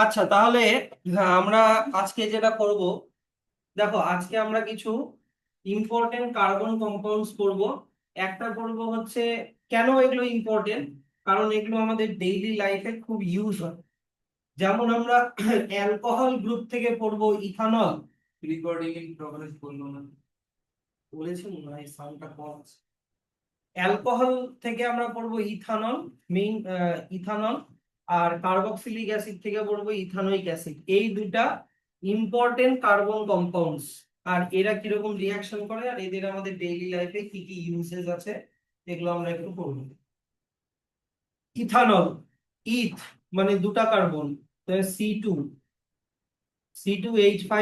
আচ্ছা, তাহলে আমরা আজকে যেটা করব, দেখো আজকে আমরা কিছু ইম্পর্টেন্ট কার্বন কম্পাউন্ডস করব। একটা করব হচ্ছে কেন এগুলো ইম্পর্টেন্ট, কারণ এগুলো আমাদের ডেইলি লাইফে খুব ইউজ হয়। যেমন আমরা অ্যালকোহল গ্রুপ থেকে পড়বো ইথানল। রেকর্ডিং ইন প্রোগ্রেস বললো না, বলেছি মনে হয় সাউন্ডটা কম আছে। অ্যালকোহল থেকে আমরা পড়বো ইথানল, মেইন ইথানল। আর কার্বক্সিলিক অ্যাসিড থেকে পড়বো ইথানোইক অ্যাসিড। এই দুটা ইম্পর্টেন্ট কার্বন কম্পাউন্ডস। আর এরা কিরকম রিয়াকশন করে আর এদের আমাদের ডেইলি লাইফে কি কি ইউজেস আছে এগুলো আমরা একটু পড়বো। ইথানল, ইথ মানে দুটা কার্বন, C2H5,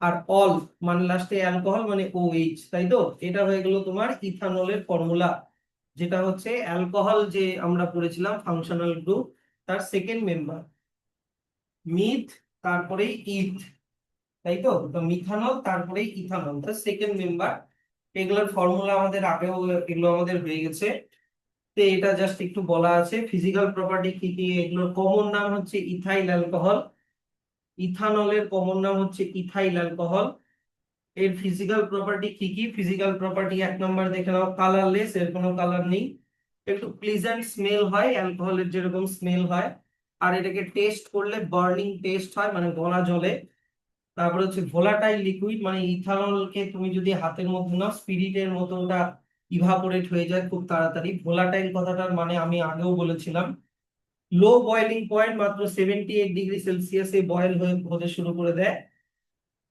আর অল মানে লাস্টে অ্যালকোহল মানে OH, তাই তো? এটা হয়ে গেল তোমার ইথানলের ফর্মুলা, যেটা হচ্ছে অ্যালকোহল যে আমরা পড়েছিলাম ফাংশনাল গ্রুপ, তার সেকেন্ড মেম্বার মিথ, তারপরে ইথ, তাই তো? তো মিথানল তারপরে ইথানল তার সেকেন্ড মেম্বার। এগুলোর ফর্মুলা আমাদের আগেও এগুলো আমাদের হয়ে গেছে। তো এটা জাস্ট একটু বলা আছে ফিজিক্যাল প্রপার্টি কি কি। এগুলোর কমন নাম হচ্ছে ইথাইল অ্যালকোহল। ইথানলের কমন নাম হচ্ছে ইথাইল অ্যালকোহল। এর ফিজিক্যাল প্রপার্টি কি কি? ফিজিক্যাল প্রপার্টি এক নম্বর দেখে নাও, কালারলেস, এর কোনো কালার নেই। একটু প্লিজেন্ট স্মেল হয়, অ্যালকোহলের যেরকম স্মেল হয়। আর এটাকে টেস্ট করলে বার্নিং টেস্ট হয়, মানে গলা জ্বলে। তারপরে হচ্ছে ভোলাটাইল লিকুইড, মানে ইথানলকে তুমি যদি হাতের মধ্যে নাও স্পিরিটের মতো ওটা ইভাপোরেট হয়ে যায় খুব তাড়াতাড়ি। ভোলাটাইল কথাটার মানে আমি আগেও বলেছিলাম। লো বয়েলিং পয়েন্ট, মাত্র 78 ডিগ্রি সেলসিয়াসে বয়েল হতে শুরু করে দেয়।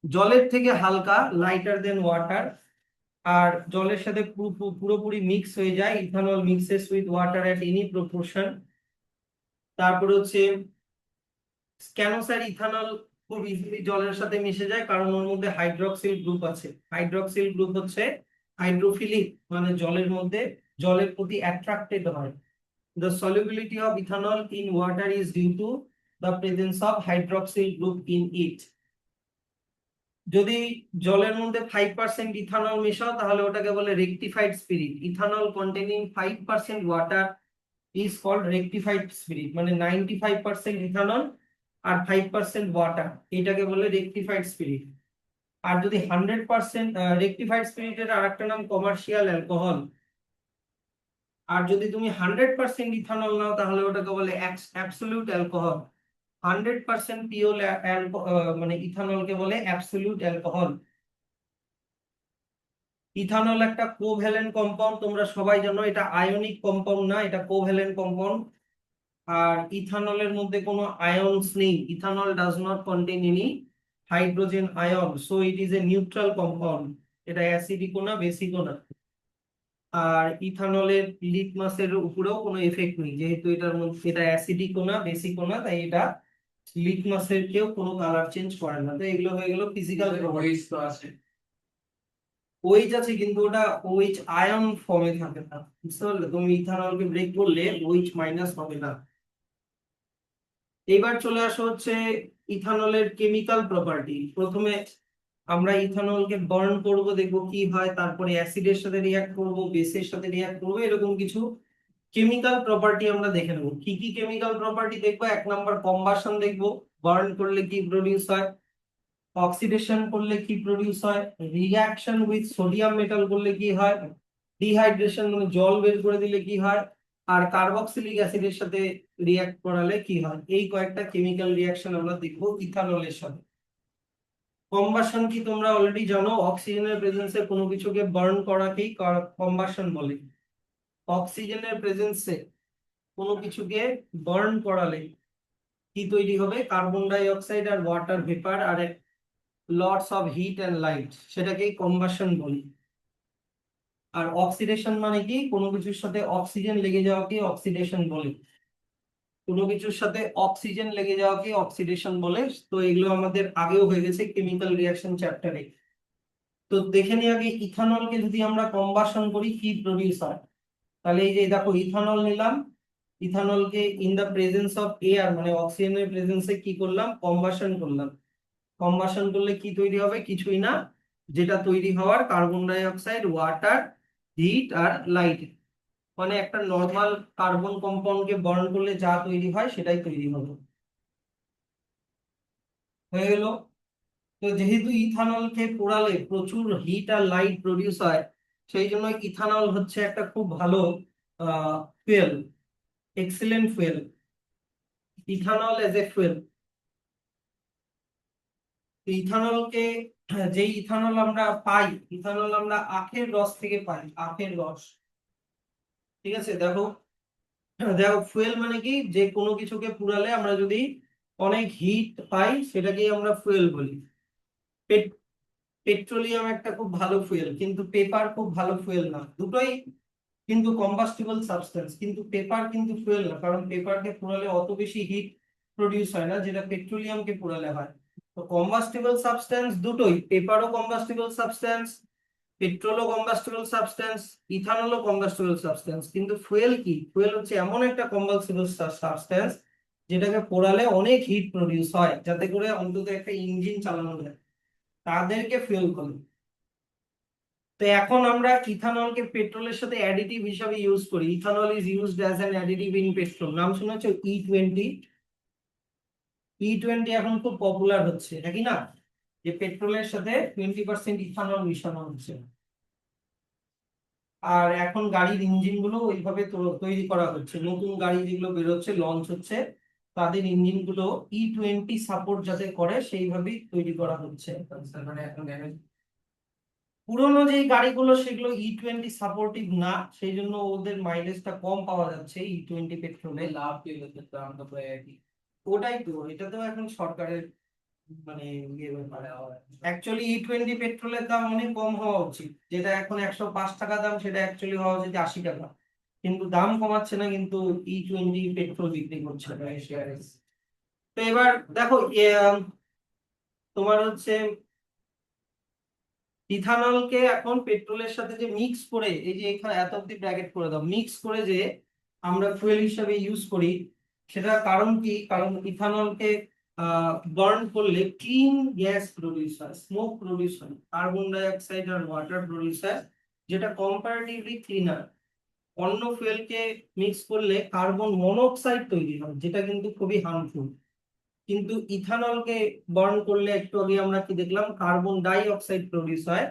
জলের থেকে হালকা, লাইটার দেন ওয়াটার। আর জলের সাথে পুরোপুরি মিক্স হয়ে যায়। Ethanol mixes with water at any proportion. তারপরে হচ্ছে কেন স্যার ইথানল খুব ইজিলি জলের সাথে মিশে যায়? কারণ ওর মধ্যে হাইড্রক্সিল গ্রুপ আছে। হাইড্রক্সিল গ্রুপ হচ্ছে হাইড্রোফিলিক, মানে জলের মধ্যে জলের প্রতি অ্যাট্রাক্টেড হয়। The solubility of ethanol in water is due to the presence of hydroxyl group in it. যদি জলের মধ্যে 5% ইথানল মেশাও তাহলে ওটাকে বলে rectified spirit. Ethanol containing 5% water is called rectified spirit, মানে 95% ইথানল আর 5% ওয়াটার, এটাকে বলে রেকটিফাইড স্পিরিট। আর যদি 100% রেকটিফাইড স্পিরিটের আর একটা নাম কমার্শিয়াল অ্যালকোহল। আর যদি তুমি 100% ইথানল নাও তাহলে ওটাকে বলে অ্যাবসলিউট অ্যালকোহল। 100% পিওর মানে ইথানলকে বলে অ্যাবসলিউট অ্যালকোহল। ইথানল একটা কোভ্যালেন্ট কম্পাউন্ড, তোমরা সবাই জানো। এটা আয়নিক কম্পাউন্ড না, এটা কোভ্যালেন্ট কম্পাউন্ড। আর ইথানলের মধ্যে কোনো আয়নস নেই। Ethanol does not contain any hydrogen ion, so it is a neutral compound. এটা অ্যাসিডিকও না বেসিকও না। আর ইথানলের লিটমাসের উপরেও কোনো এফেক্ট নেই, যেহেতু এটার মধ্যে এটা অ্যাসিডিকও না বেসিকও না, তাই এটা লিটমাসের কেউ কোনো কালার চেঞ্জ করে না। তো এগুলো হয়ে গেল ফিজিক্যাল প্রপার্টিজ। তো আছে ওইচ আছে, কিন্তু ওটা ওইচ আয়ন ফর্মে থাকে না, বুঝতে পারলে? তুমি ইথানলকে ব্রেক করলে ওইচ মাইনাস হবে না। এবার চলে আসো হচ্ছে ইথানলের কেমিক্যাল প্রপার্টি। প্রথমে আমরা ইথানলকে বার্ন করব, দেখবো কি হয়। তারপরে অ্যাসিডের সাথে রিয়াক্ট করব, বেসের সাথে রিয়াক্ট করব, এরকম কিছু কেমিক্যাল প্রপার্টি আমরা দেখে নেবো। কি কি কেমিক্যাল প্রপার্টি দেখবো? এক নাম্বার কম্বাশন দেখবো, বার্ন করলে কি প্রডিউস হয়। অক্সিডেশন করলে কি প্রডিউস হয়। রিঅ্যাকশন উইথ সোডিয়াম মেটাল করলে কি হয়। ডিহাইড্রেশন মানে জল বের করে দিলে কি হয়। আর কার্বক্সিলিক অ্যাসিডের সাথে রিঅ্যাক্ট করালে কি হয়। এই কয়েকটা কেমিক্যাল রিঅ্যাকশন আমরা দেখবো ইথানলের সাথে। কম্বাশন কি তোমরা অলরেডি জানো, অক্সিজেনের প্রেজেন্সে কোনো কিছুকে বার্ন করাকেই কম্বাশন বলে। অক্সিজেনের প্রেজেন্সে কোনো কিছুকে বার্ন করালে কি তৈরি হবে? কার্বন ডাই অক্সাইড আর ওয়াটার ভেপার আর lots of heat and light, সেটাকেই কম্বাশন বলি। আর অক্সিডেশন মানে কি? কোনো কিছুর সাথে অক্সিজেন লেগে যাওয়াকে অক্সিডেশন বলে। কোনো কিছুর সাথে অক্সিজেন লেগে যাওয়াকে অক্সিডেশন বলে। তো এগুলো আমাদের আগেও হয়ে গেছে কেমিক্যাল রিঅ্যাকশন চ্যাপ্টারে। তো দেখে নিই আগে ইথানলকে যদি আমরা কম্বাশন করি কি প্রডিউস হয়। তাহলে এই যে দেখো ইথানল নিলাম, ইথানলকে in the presence of air মানে অক্সিজেনের প্রেজেন্সে কি করলাম? কম্বাশন করলাম। কম্বাশন করলে কি তৈরি হবে? কিছুই না, যেটা তৈরি হওয়ার carbon die oxide, water, hit আর লাইট। মানে একটা নর্মাল কার্বন কম্পাউন্ডকে বার্ন করলে যা তৈরি হয় সেটাই তৈরি হবে। হয়ে গেল। তো যেহেতু ইথানলকে পোড়ালে প্রচুর হিট আর লাইট প্রডিউস হয়, সেই জন্য ইথানল হচ্ছে একটা খুব ভালো fuel, excellent fuel, ethanol as a fuel. ইথানলকে, যে ইথানল আমরা পাই, ইথানল আমরা আখের রস থেকে পাই, আখের রস। ঠিক আছে, দেখো দেখো ফুয়েল মানে কি, যে কোনো কিছুকে পুড়ালে আমরা যদি অনেক হিট পাই সেটাকেই আমরা ফুয়েল বলি। পেট্রোলিয়াম একটা খুব ভালো ফুয়েল, কিন্তু পেপার খুব ভালো ফুয়েল না। দুটোই কিন্তু কম্বাস্টিবল সাবস্টেন্স, কিন্তু পেপার কিন্তু ফুয়েল না, কারণ পেপারকে পোড়ালে অত বেশি হিট প্রডিউস হয় না যেটা পেট্রোলিয়ামকে পোড়ালে হয়। তো কম্বাস্টিবল সাবস্টেন্স দুটোই, পেপারও কম্বাস্টিবল সাবস্টেন্স, পেট্রোলও কম্বাস্টিবল সাবস্টেন্স, ইথানলও কম্বাস্টিবল সাবস্টেন্স। কিন্তু ফুয়েল কি, ফুয়েল হচ্ছে এমন একটা কম্বাস্টিবল সাবস্টেন্স যেটাকে পোড়ালে অনেক হিট প্রডিউস হয়, যাতে করে অন্তত একটা ইঞ্জিন চালানো যায়, তাদেরকে ফুয়েল বলে। তো এখন আমরা ইথানলকে পেট্রোলের সাথে অ্যাডিটিভ হিসাবে ইউজ করি। Ethanol is used as an additive in petrol. নাম শুনেছো E20? E20 এখন খুব পপুলার হচ্ছে, নাকি না, যে পেট্রোলের সাথে 20% ইথানল মিশানো হচ্ছে। আর এখন গাড়ির ইঞ্জিন গুলো ওইভাবে তৈরি করা হচ্ছে, নতুন গাড়ি যেগুলো বেরোচ্ছে, লঞ্চ হচ্ছে, তাদের ইঞ্জিন গুলো E20 সাপোর্ট যাতে করে সেইভাবেই তৈরি করা হচ্ছে। মানে এখন পুরোনো যে গাড়িগুলো সেগুলো E20 সাপোর্টিভ না, সেই জন্য ওদের মাইলেজটা কম পাওয়া যাচ্ছে E20 পেট্রোলে। লাভ কি হচ্ছে, দাম তো প্রায় একই। ওটাই তো, এটা তো এখন সরকারের মানে ইয়ে ব্যাপার। অ্যাকচুয়ালি E20 পেট্রোলের দাম অনেক কম হওয়া উচিত, যেটা এখন 105 টাকা দাম, সেটা অ্যাকচুয়ালি হওয়া উচিত 80 টাকা। কিন্তু দাম কমাচ্ছে না, কিন্তু E20 পেট্রোল বিক্রি করছে না। তো এবার দেখো তোমার হচ্ছে ইথানলকে এখন পেট্রোলের সাথে যে মিক্স করে, এই যে এখানে এত অব্দি ব্র্যাকেট করে দাও, মিক্স করে যে আমরা ফুয়েল হিসাবে ইউজ করি, সেটার কারণ কি, কারণ ইথানলকে বার্ন করলে ক্লিন গ্যাস প্রডিউস হয়, স্মোক প্রডিউস হয়, কার্বন ডাই অক্সাইড আর ওয়াটার প্রডিউস হয়, যেটা কম্পারেটিভলি ক্লিনার। অন্য ফুয়েলকে মিক্স করলে কার্বন মনোক্সাইড তৈরি হয়, যেটা কিন্তু খুবই হার্মফুল। কিন্তু ইথানলকে বার্ন করলে, একটু আগে আমরা কি দেখলাম, কার্বন ডাই অক্সাইড প্রডিউস হয়।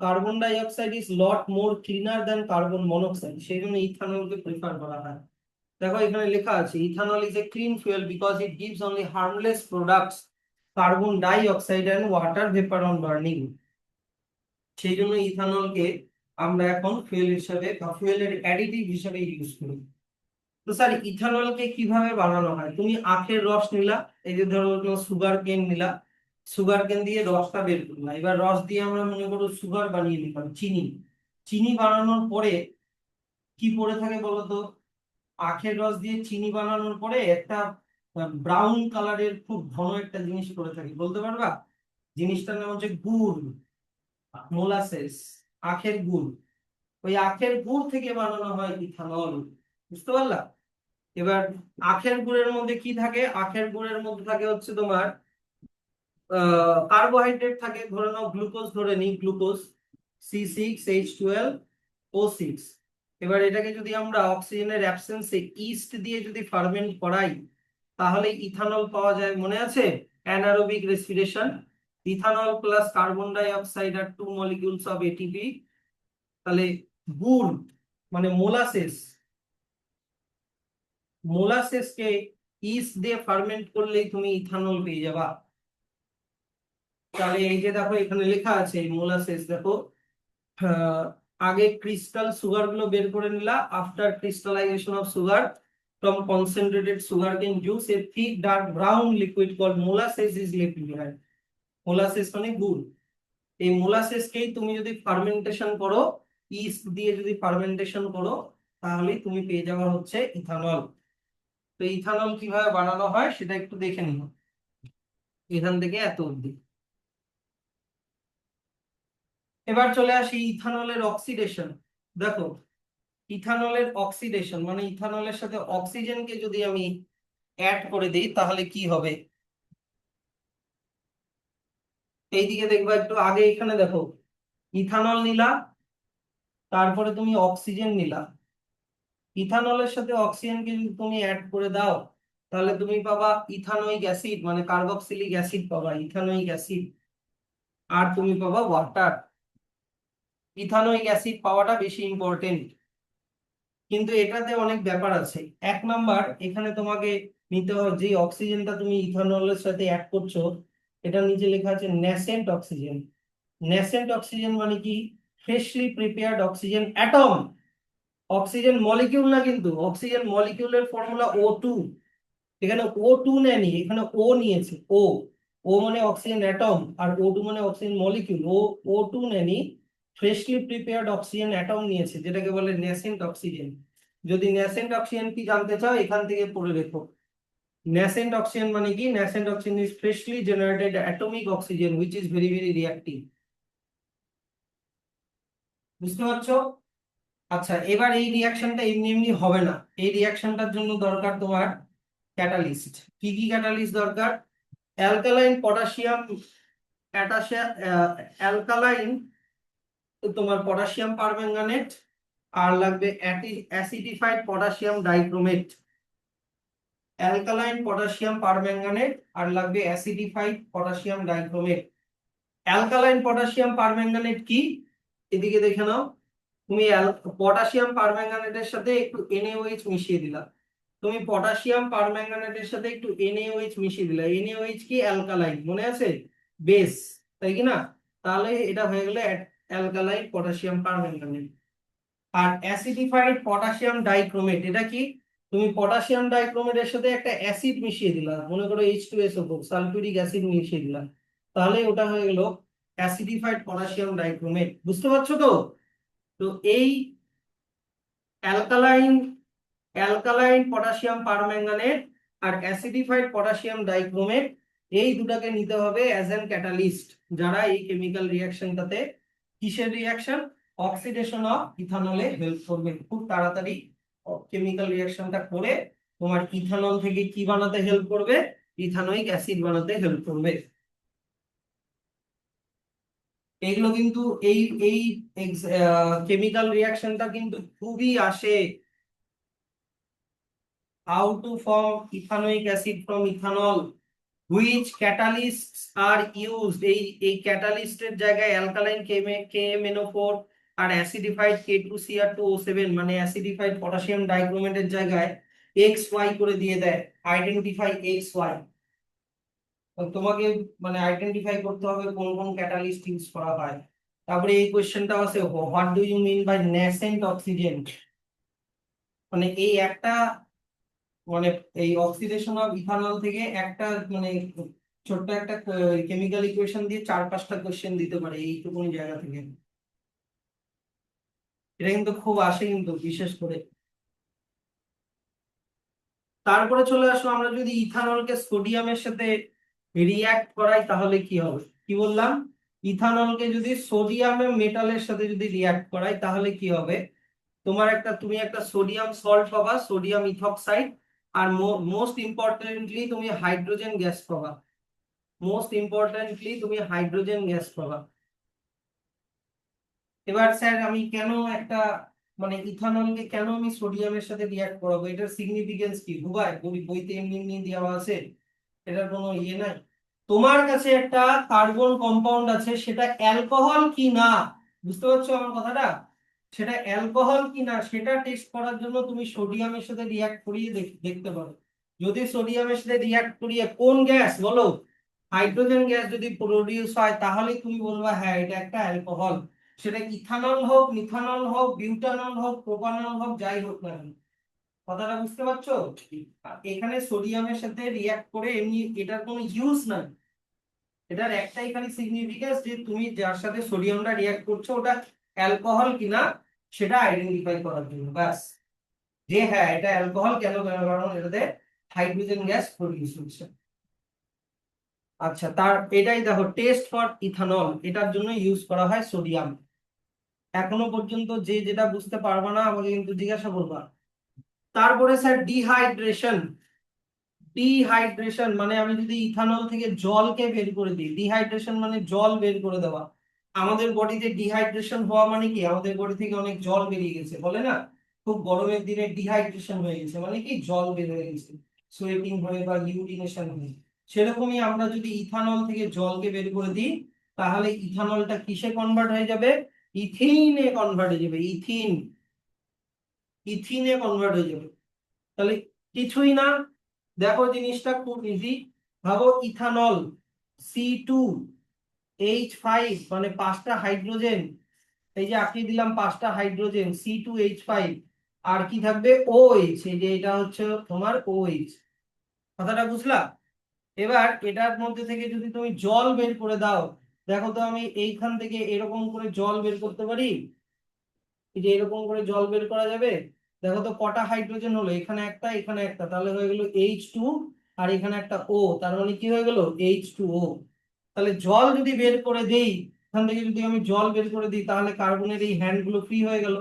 Carbon die oxide is lot more cleaner than carbon monoxide, সেই জন্য ইথানলকে প্রেফার করা হয়। দেখো এখানে লেখা আছে, ethanol is a clean fuel because it gives only harmless products, carbon die oxide and water vapour on burning. সেই জন্য ইথানলকে আমরা এখন ফুয়েল হিসাবে বা ফুয়েলের অ্যাডিটিভ হিসাবে ইউজ করি। তো স্যার ইথানলকে কিভাবে বানানো হয়? তুমি আখের রস নিলা, এই যে ধরো সুগার কেন নিলা, সুগার কেন দিয়ে রসটা বের করলাম, এবার রস দিয়ে আমরা মনে করো সুগার বানিয়ে নিলাম, চিনি। চিনি বানানোর পরে কি পড়ে থাকে বলতো? আখের রস দিয়ে চিনি বানানোর পরে একটা ব্রাউন কালারের খুব ঘন একটা জিনিস পড়ে থাকে, বলতে পারবা? জিনিসটার নাম হচ্ছে গুড়, মোলাসেস, আখের গুড়। ওই আখের গুড় থেকে বানানো হয় ইথানল, বুঝতে পারলা? এবার আখের গুড়ের মধ্যে কি থাকে? আখের গুড়ের মধ্যে থাকে হচ্ছে তোমার কার্বোহাইড্রেট থাকে, ধরে নাও গ্লুকোজ, ধরে নিই গ্লুকোজ, C6H12O6। এবার এটাকে যদি আমরা অক্সিজেনের অ্যাবসেন্সে ইস্ট দিয়ে যদি ফার্মেন্ট করাই, তাহলে ইথানল পাওয়া যায়, মনে আছে? Anaerobic respiration, ethanol plus carbon die অক্সাইড আর 2 molecules অফ এটিপি। তাহলে গুড় মানে মোলাসেস, মোলাসেসকে ইস্ট দিয়ে ফার্মেন্ট করলেই তুমি ইথানল পেয়ে যাবা। তাহলে এই যে দেখো এখানে লেখা আছে মোলাসেস, দেখো আহ, আগে ক্রিস্টাল সুগার গুলো বের করে নিলা, after crystallisation of sugar from concentrated sugarcane juice a thick dark brown liquid called molasses is left behind. Molasses মানে গুড়। এই মোলাসেসকেই তুমি যদি ফার্মেন্টেশন করো, ইস্ট দিয়ে যদি ফার্মেন্টেশন করো, তাহলে তুমি পেয়ে যাওয়া হচ্ছে ইথানল। তো ইথানল কিভাবে বানানো হয় সেটা একটু দেখে নিও, এখান থেকে এত অবধি। এবার চলে আসি ইথানলের অক্সিডেশন। দেখো ইথানলের অক্সিডেশন মানে ইথানলের সাথে অক্সিজেনকে যদি আমি অ্যাড করে দিই তাহলে কি হবে? এইদিকে দেখবা একটু, আগে এখানে দেখো ইথানল নিলা, তারপরে তুমি অক্সিজেন নিলা, ইথানলের সাথে অক্সিজেনকে যদি তুমি অ্যাড করে দাও তাহলে তুমি পাবা ইথানোয়িক অ্যাসিড, মানে কার্বক্সিলিক অ্যাসিড পাবা, ইথানোয়িক অ্যাসিড। আর তুমি পাবা ওয়াটার। ইথানোয়িক অ্যাসিড পাওয়াটা বেশি ইম্পর্টেন্ট, কিন্তু এটাতে অনেক ব্যাপার আছে। এক নাম্বার, এখানে তোমাকে নিতে হবে যে অক্সিজেনটা তুমি ইথানলের সাথে অ্যাড করছো, এটা নিচে লেখা আছে ন্যাসেন্ট অক্সিজেন। ন্যাসেন্ট অক্সিজেন মানে কি? Freshly prepared oxygen atom. Oxygen molecule না, কিন্তু অক্সিজেন মলিকিউলের ফর্মুলা O2। এখানে O2 নেয়নি, এখানে ও নিয়েছে। ও ও মানে অক্সিজেন অ্যাটম, আর O2 মানে অক্সিজেন মলিকিউল। O2 নেয়নি, ফ্রেশলি প্রিপেয়ার্ড অক্সিজেন অ্যাটম নিয়েছে, যেটাকে বলে ন্যাসেন্ট অক্সিজেন। যদি ন্যাসেন্ট অক্সিজেন কি জানতে চাও, এখান থেকে পড়ে রেখো। ন্যাসেন্ট অক্সিজেন মানে কি? Nascent oxygen is freshly generated atomic oxygen which is very very reactive. বুঝতে পারছো? আচ্ছা, এবার এই রিয়াকশনটা এমনি এমনি হবে না। এই রিয়াকশনটার জন্য দরকার তোমার ক্যাটালিস্ট। কি কি ক্যাটালিস্ট দরকার? অ্যালকালাইন পটাশিয়াম অ্যালকালাইন তোমার পটাশিয়াম পারম্যাঙ্গানেট, আর লাগবে acidified potassium dichromate. Alkaline potassium permanganate আর লাগবে acidified potassium dichromate. Alkaline potassium permanganate কি? এদিকে দেখে নাও। তুমি পটাশিয়াম পারম্যাঙ্গানেটের সাথে একটু NaOH মিশিয়ে দিলা। তুমি পটাশিয়াম পারম্যাঙ্গানেটের সাথে একটু NaOH মিশিয়ে দিলা। NaOH কি? অ্যালকালাইন, মনে আছে? বেস, তাই কি না? তাহলে এটা হয়ে গেল অ্যালকালাইন পটাশিয়াম পারম্যাঙ্গানেট। আর অ্যাসিডিফাইড পটাশিয়াম ডাইক্রোমেট, এটা কি? তুমি পটাশিয়াম ডাইক্রোমেটের সাথে একটা অ্যাসিড মিশিয়ে দিলা, মনে করো H2SO4, সালফিউরিক অ্যাসিড মিশিয়ে দিলা, তাহলে ওটা হয়ে গেল অ্যাসিডিফাইড পটাশিয়াম ডাইক্রোমেট। বুঝতে পারছো তো? তো এই অ্যালকালাইন অ্যালকালাইন পটাশিয়াম পারম্যাঙ্গানেট আর অ্যাসিডিফাইড পটাশিয়াম ডাইক্রোমেট, এই দুটাকে নিতে হবে অ্যাজ এন ক্যাটালিস্ট, যারা এই কেমিক্যাল রিঅ্যাকশনটাতে, কিসের রিঅ্যাকশন? অক্সিডেশন অফ ইথানলে হেল্প করবে খুব তাড়াতাড়ি। কেমিক্যাল রিঅ্যাকশনটা করে তোমার ইথানল থেকে কি বানাতে হেল্প করবে? ইথানোয়িক অ্যাসিড বানাতে হেল্প করবে। এগুলো কিন্তু এই এই কেমিক্যাল রিঅ্যাকশনটা কিন্তু খুবই আসে। How to form ethanoic acid from ethanol, which catalysts are used. এই ক্যাটালিস্টের জায়গায় অ্যালকালাইন KMnO4 আর অ্যাসিডিফাইড K2Cr2O7 মানে অ্যাসিডিফাইড পটাশিয়াম ডাইক্রোমেটের জায়গায় XY করে দিয়ে দেয়। Identify XY। তোমাকে মানে আইডেন্টিফাই করতে হবে কোন কোন ক্যাটালিস্ট ইউজ করা হয়। তারপরে এই কোশ্চেনটা আছে, what do you mean by nascent oxygen? মানে এই একটা, মানে এই অক্সিডেশন অফ ইথানল থেকে একটা, মানে ছোট্ট একটা কেমিক্যাল ইকুয়েশন দিয়ে 4-5টা কোশ্চেন দিতে পারে এইটুকুনি জায়গা থেকে। এটা কিন্তু খুব আসে কিন্তু, বিশেষ করে। তারপরে চলে আসো, আমরা যদি ইথানলকে সোডিয়ামের সাথে রিঅ্যাক্ট করাই তাহলে কি হবে? কি বললাম? ইথানলকে যদি সোডিয়ামের মেটালের সাথে যদি রিঅ্যাক্ট করাই তাহলে কি হবে? তুমি একটা সোডিয়াম সল্ট পাবা, সোডিয়াম ইথক্সাইড। আর মোস্ট ইম্পর্টেন্টলি তুমি হাইড্রোজেন গ্যাস পাবা। মোস্ট ইম্পর্টেন্টলি তুমি হাইড্রোজেন গ্যাস পাবা। এবার স্যার আমি কেন একটা, মানে ইথানলকে কেন আমি সোডিয়ামের সাথে রিঅ্যাক্ট করাবো? এটার সিগনিফিকেন্স কি? ভুবাই বইতে এমনি এমনি দেওয়া আছে, এটার কোনো ইয়ে নাই। তোমার কাছে একটা কার্বন কম্পাউন্ড আছে, সেটা অ্যালকোহল কি না, বুঝতে পারছো আমার কথাটা? সেটা অ্যালকোহল কি না সেটা টেস্ট করার জন্য তুমি সোডিয়ামের সাথে রিঅ্যাক্ট করিয়ে দেখতে পারো। যদি সোডিয়ামের সাথে রিঅ্যাক্ট করিয়ে কোন গ্যাস বলো, হাইড্রোজেন গ্যাস যদি প্রডিউস হয়, তাহলে তুমি বলবা হ্যাঁ এটা একটা অ্যালকোহল। সেটা ইথানল হোক, মিথানল হোক, বিউটানল হোক, প্রোপানল হোক, যাই হোক না কেন। কথাটা বুঝতে পারছো? এখানে সোডিয়ামের সাথে রিঅ্যাক্ট করে এমনি এটার কোনো ইউজ নাই। এটার একটাই খালি সিগনিফিকেন্স যে তুমি যার সাথে সোডিয়ামটা রিঅ্যাক্ট করছো ওটা অ্যালকোহল কিনা সেটা আইডেন্টিফাই করার জন্য, ব্যাস। যে হ্যাঁ এটা অ্যালকোহল, কেন কেন কারণ এটাতে হাইড্রোজেন গ্যাস প্রডিউস হচ্ছে। আচ্ছা, তার এটাই দেখো টেস্ট ফর ইথানল, এটার জন্য ইউজ করা হয় সোডিয়াম। এখনো পর্যন্ত যে যেটা বুঝতে পারবা না আমাকে কিন্তু জিজ্ঞাসা করবা। তারপরে স্যার ডিহাইড্রেশন। ডিহাইড্রেশন মানে আমি যদি ইথানল থেকে জলকে বের করে দিই, ডিহাইড্রেশন মানে জল বের করে দেওয়া। আমাদের বডিতে ডিহাইড্রেশন হওয়া মানে কি? আমাদের বডি থেকে অনেক জল বেরিয়ে গেছে, বলে না? খুব গরমের দিনে ডিহাইড্রেশন হয়ে গেছে, মানে কি জল বের হয়ে গেছে সোয়েটিং হয়ে বা ইউরিনেশন হয়ে, সেরকমই আমরা যদি ইথানল থেকে জলকে বের করে দিই তাহলে ইথানলটা কিসে কনভার্ট হয়ে যাবে? ইথিনে কনভার্ট হয়ে যাবে। ইথিনে কনভার্ট হয়ে যাবে। তাহলে কিছুই না, দেখো জিনিসটা খুব ইজি। ভাবো ইথানল C2H5 মানে 5টা হাইড্রোজেন, এই যে আঁকিয়ে দিলাম 5টা হাইড্রোজেন C2H5, আর কি থাকবে OH, এই যে এটা হচ্ছে তোমার OH। কথাটা বুঝলা? এবার এটার মধ্যে থেকে যদি তুমি জল বের করে দাও, দেখো তো আমি এইখান থেকে এরকম করে জল বের করতে পারি? এই যে এরকম করে জল বের করা যাবে? দেখো তো কটা হাইড্রোজেন হলো, এখানে একটা এখানে একটা, তাহলে হয়ে গেল H2, আর এখানে একটা O, তার মানে কি হয়ে গেল H2O। তাহলে জল যদি বের করে দেই, এখান থেকে যদি আমি জল বের করে দিই তাহলে কার্বনের এই হ্যান্ড গুলো ফ্রি হয়ে গেল।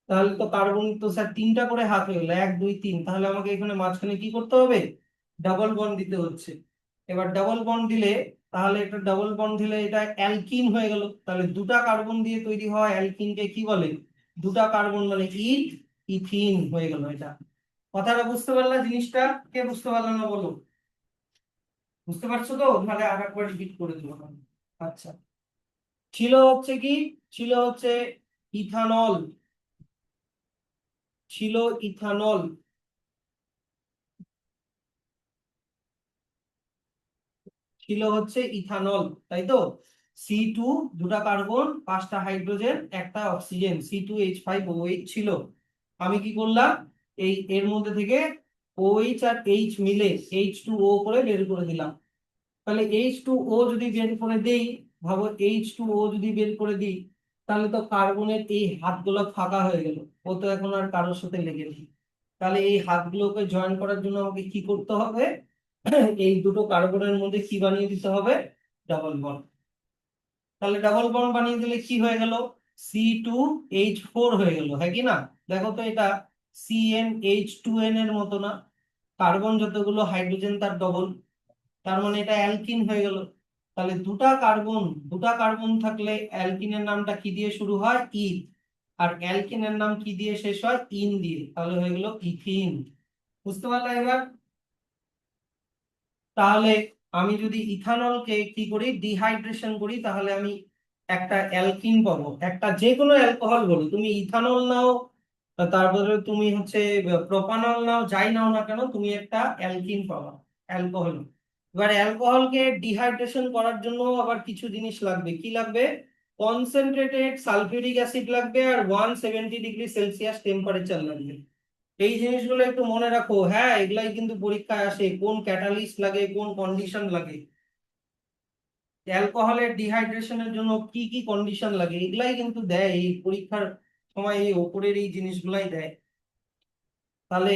তাহলে তো কার্বন তো স্যার 3টা করে হাত হয়ে গেল, 1 2 3, তাহলে আমাকে এখানে মাঝখানে কি করতে হবে? ডাবল বন্ড দিতে হচ্ছে। এবার ডাবল বন্ড দিলে, তাহলে এটা ডাবল বন্ড দিলে এটা অ্যালকিন হয়ে গেল। তাহলে দুটা কার্বন দিয়ে তৈরি হওয়া অ্যালকিনকে কি বলে? দুটা কার্বন মানে ইথিন হয়ে গেল এটা। কথাটা বুঝতে পারলা? জিনিসটা কে বুঝতে পারলো না বলো? বুঝতে পারছো তো? তাহলে আর একবার রিপিট করে দেবো আমি। আচ্ছা, ছিল হচ্ছে কি, ছিল হচ্ছে ইথানল, ছিল ইথানল, ছিল হচ্ছে ইথানল, তাই তো? C2, দুটা কার্বন, 5টা হাইড্রোজেন, একটা অক্সিজেন, C2H5OH ছিল। আমি কি করলাম, এই এর মধ্যে থেকে OH আর H মিলে H2O করে বের করে দিলাম। তাহলে H2O যদি বের করে দেই, ভাবো H2O যদি বের করে দিই, তাহলে তো কার্বনের এই হাতগুলো ফাঁকা হয়ে গেল, ও তো এখন আর কারোর সাথে লেগে নেই। তাহলে এই হাতগুলোকে জয়েন করার জন্য আমাকে কি করতে হবে? এই দুটো কার্বনের মধ্যে কি বানিয়ে দিতে হবে? Double bond. তাহলে ডাবল বন্ড বানিয়ে দিলে কি হয়ে গেল? C2H4 হয়ে গেল, হ্যাঁ কি না? দেখো তো এটা CnH2n এর মতো না? কার্বন যতগুলো হাইড্রোজেন তার ডবল, তার মানে এটা অ্যালকিন হয়ে গেল। তাহলে দুটা কার্বন থাকলে অ্যালকিনের নামটা কি দিয়ে শুরু হয়? ইথ। আর অ্যালকিনের নাম কি দিয়ে শেষ হয়? ইন দিয়ে, তাহলে হয়ে গেল ইথিন। বুঝতে পারলে এবার? তাহলে আমি যদি ইথানলকে কি করি, ডিহাইড্রেশন করি, তাহলে আমি একটা অ্যালকিন পাবো। একটা যে কোনো অ্যালকোহল বলো, তুমি ইথানল নাও, তারপরে তুমি হচ্ছে প্রোপানল নাও, যাই নাও না কেন, তুমি একটা অ্যালকিন পাবা, অ্যালকোহল। এবার অ্যালকোহলকে ডিহাইড্রেশন করার জন্য আবার কিছু জিনিস লাগবে। কি লাগবে? কনসেন্ট্রেটেড সালফিউরিক অ্যাসিড লাগবে, আর 170°C টেম্পারেচার লাগবে। এই জিনিসগুলো একটু মনে রাখো, হ্যাঁ, এগুলাই কিন্তু পরীক্ষায় আসে, কোন ক্যাটালিস্ট লাগে, কোন কন্ডিশন লাগে, অ্যালকোহলের ডিহাইড্রেশনের জন্য কি কি কন্ডিশন লাগে, এগুলাই কিন্তু দেয় এই পরীক্ষার সময়, এই ওপরের এই জিনিসগুলাই দেয়। তাহলে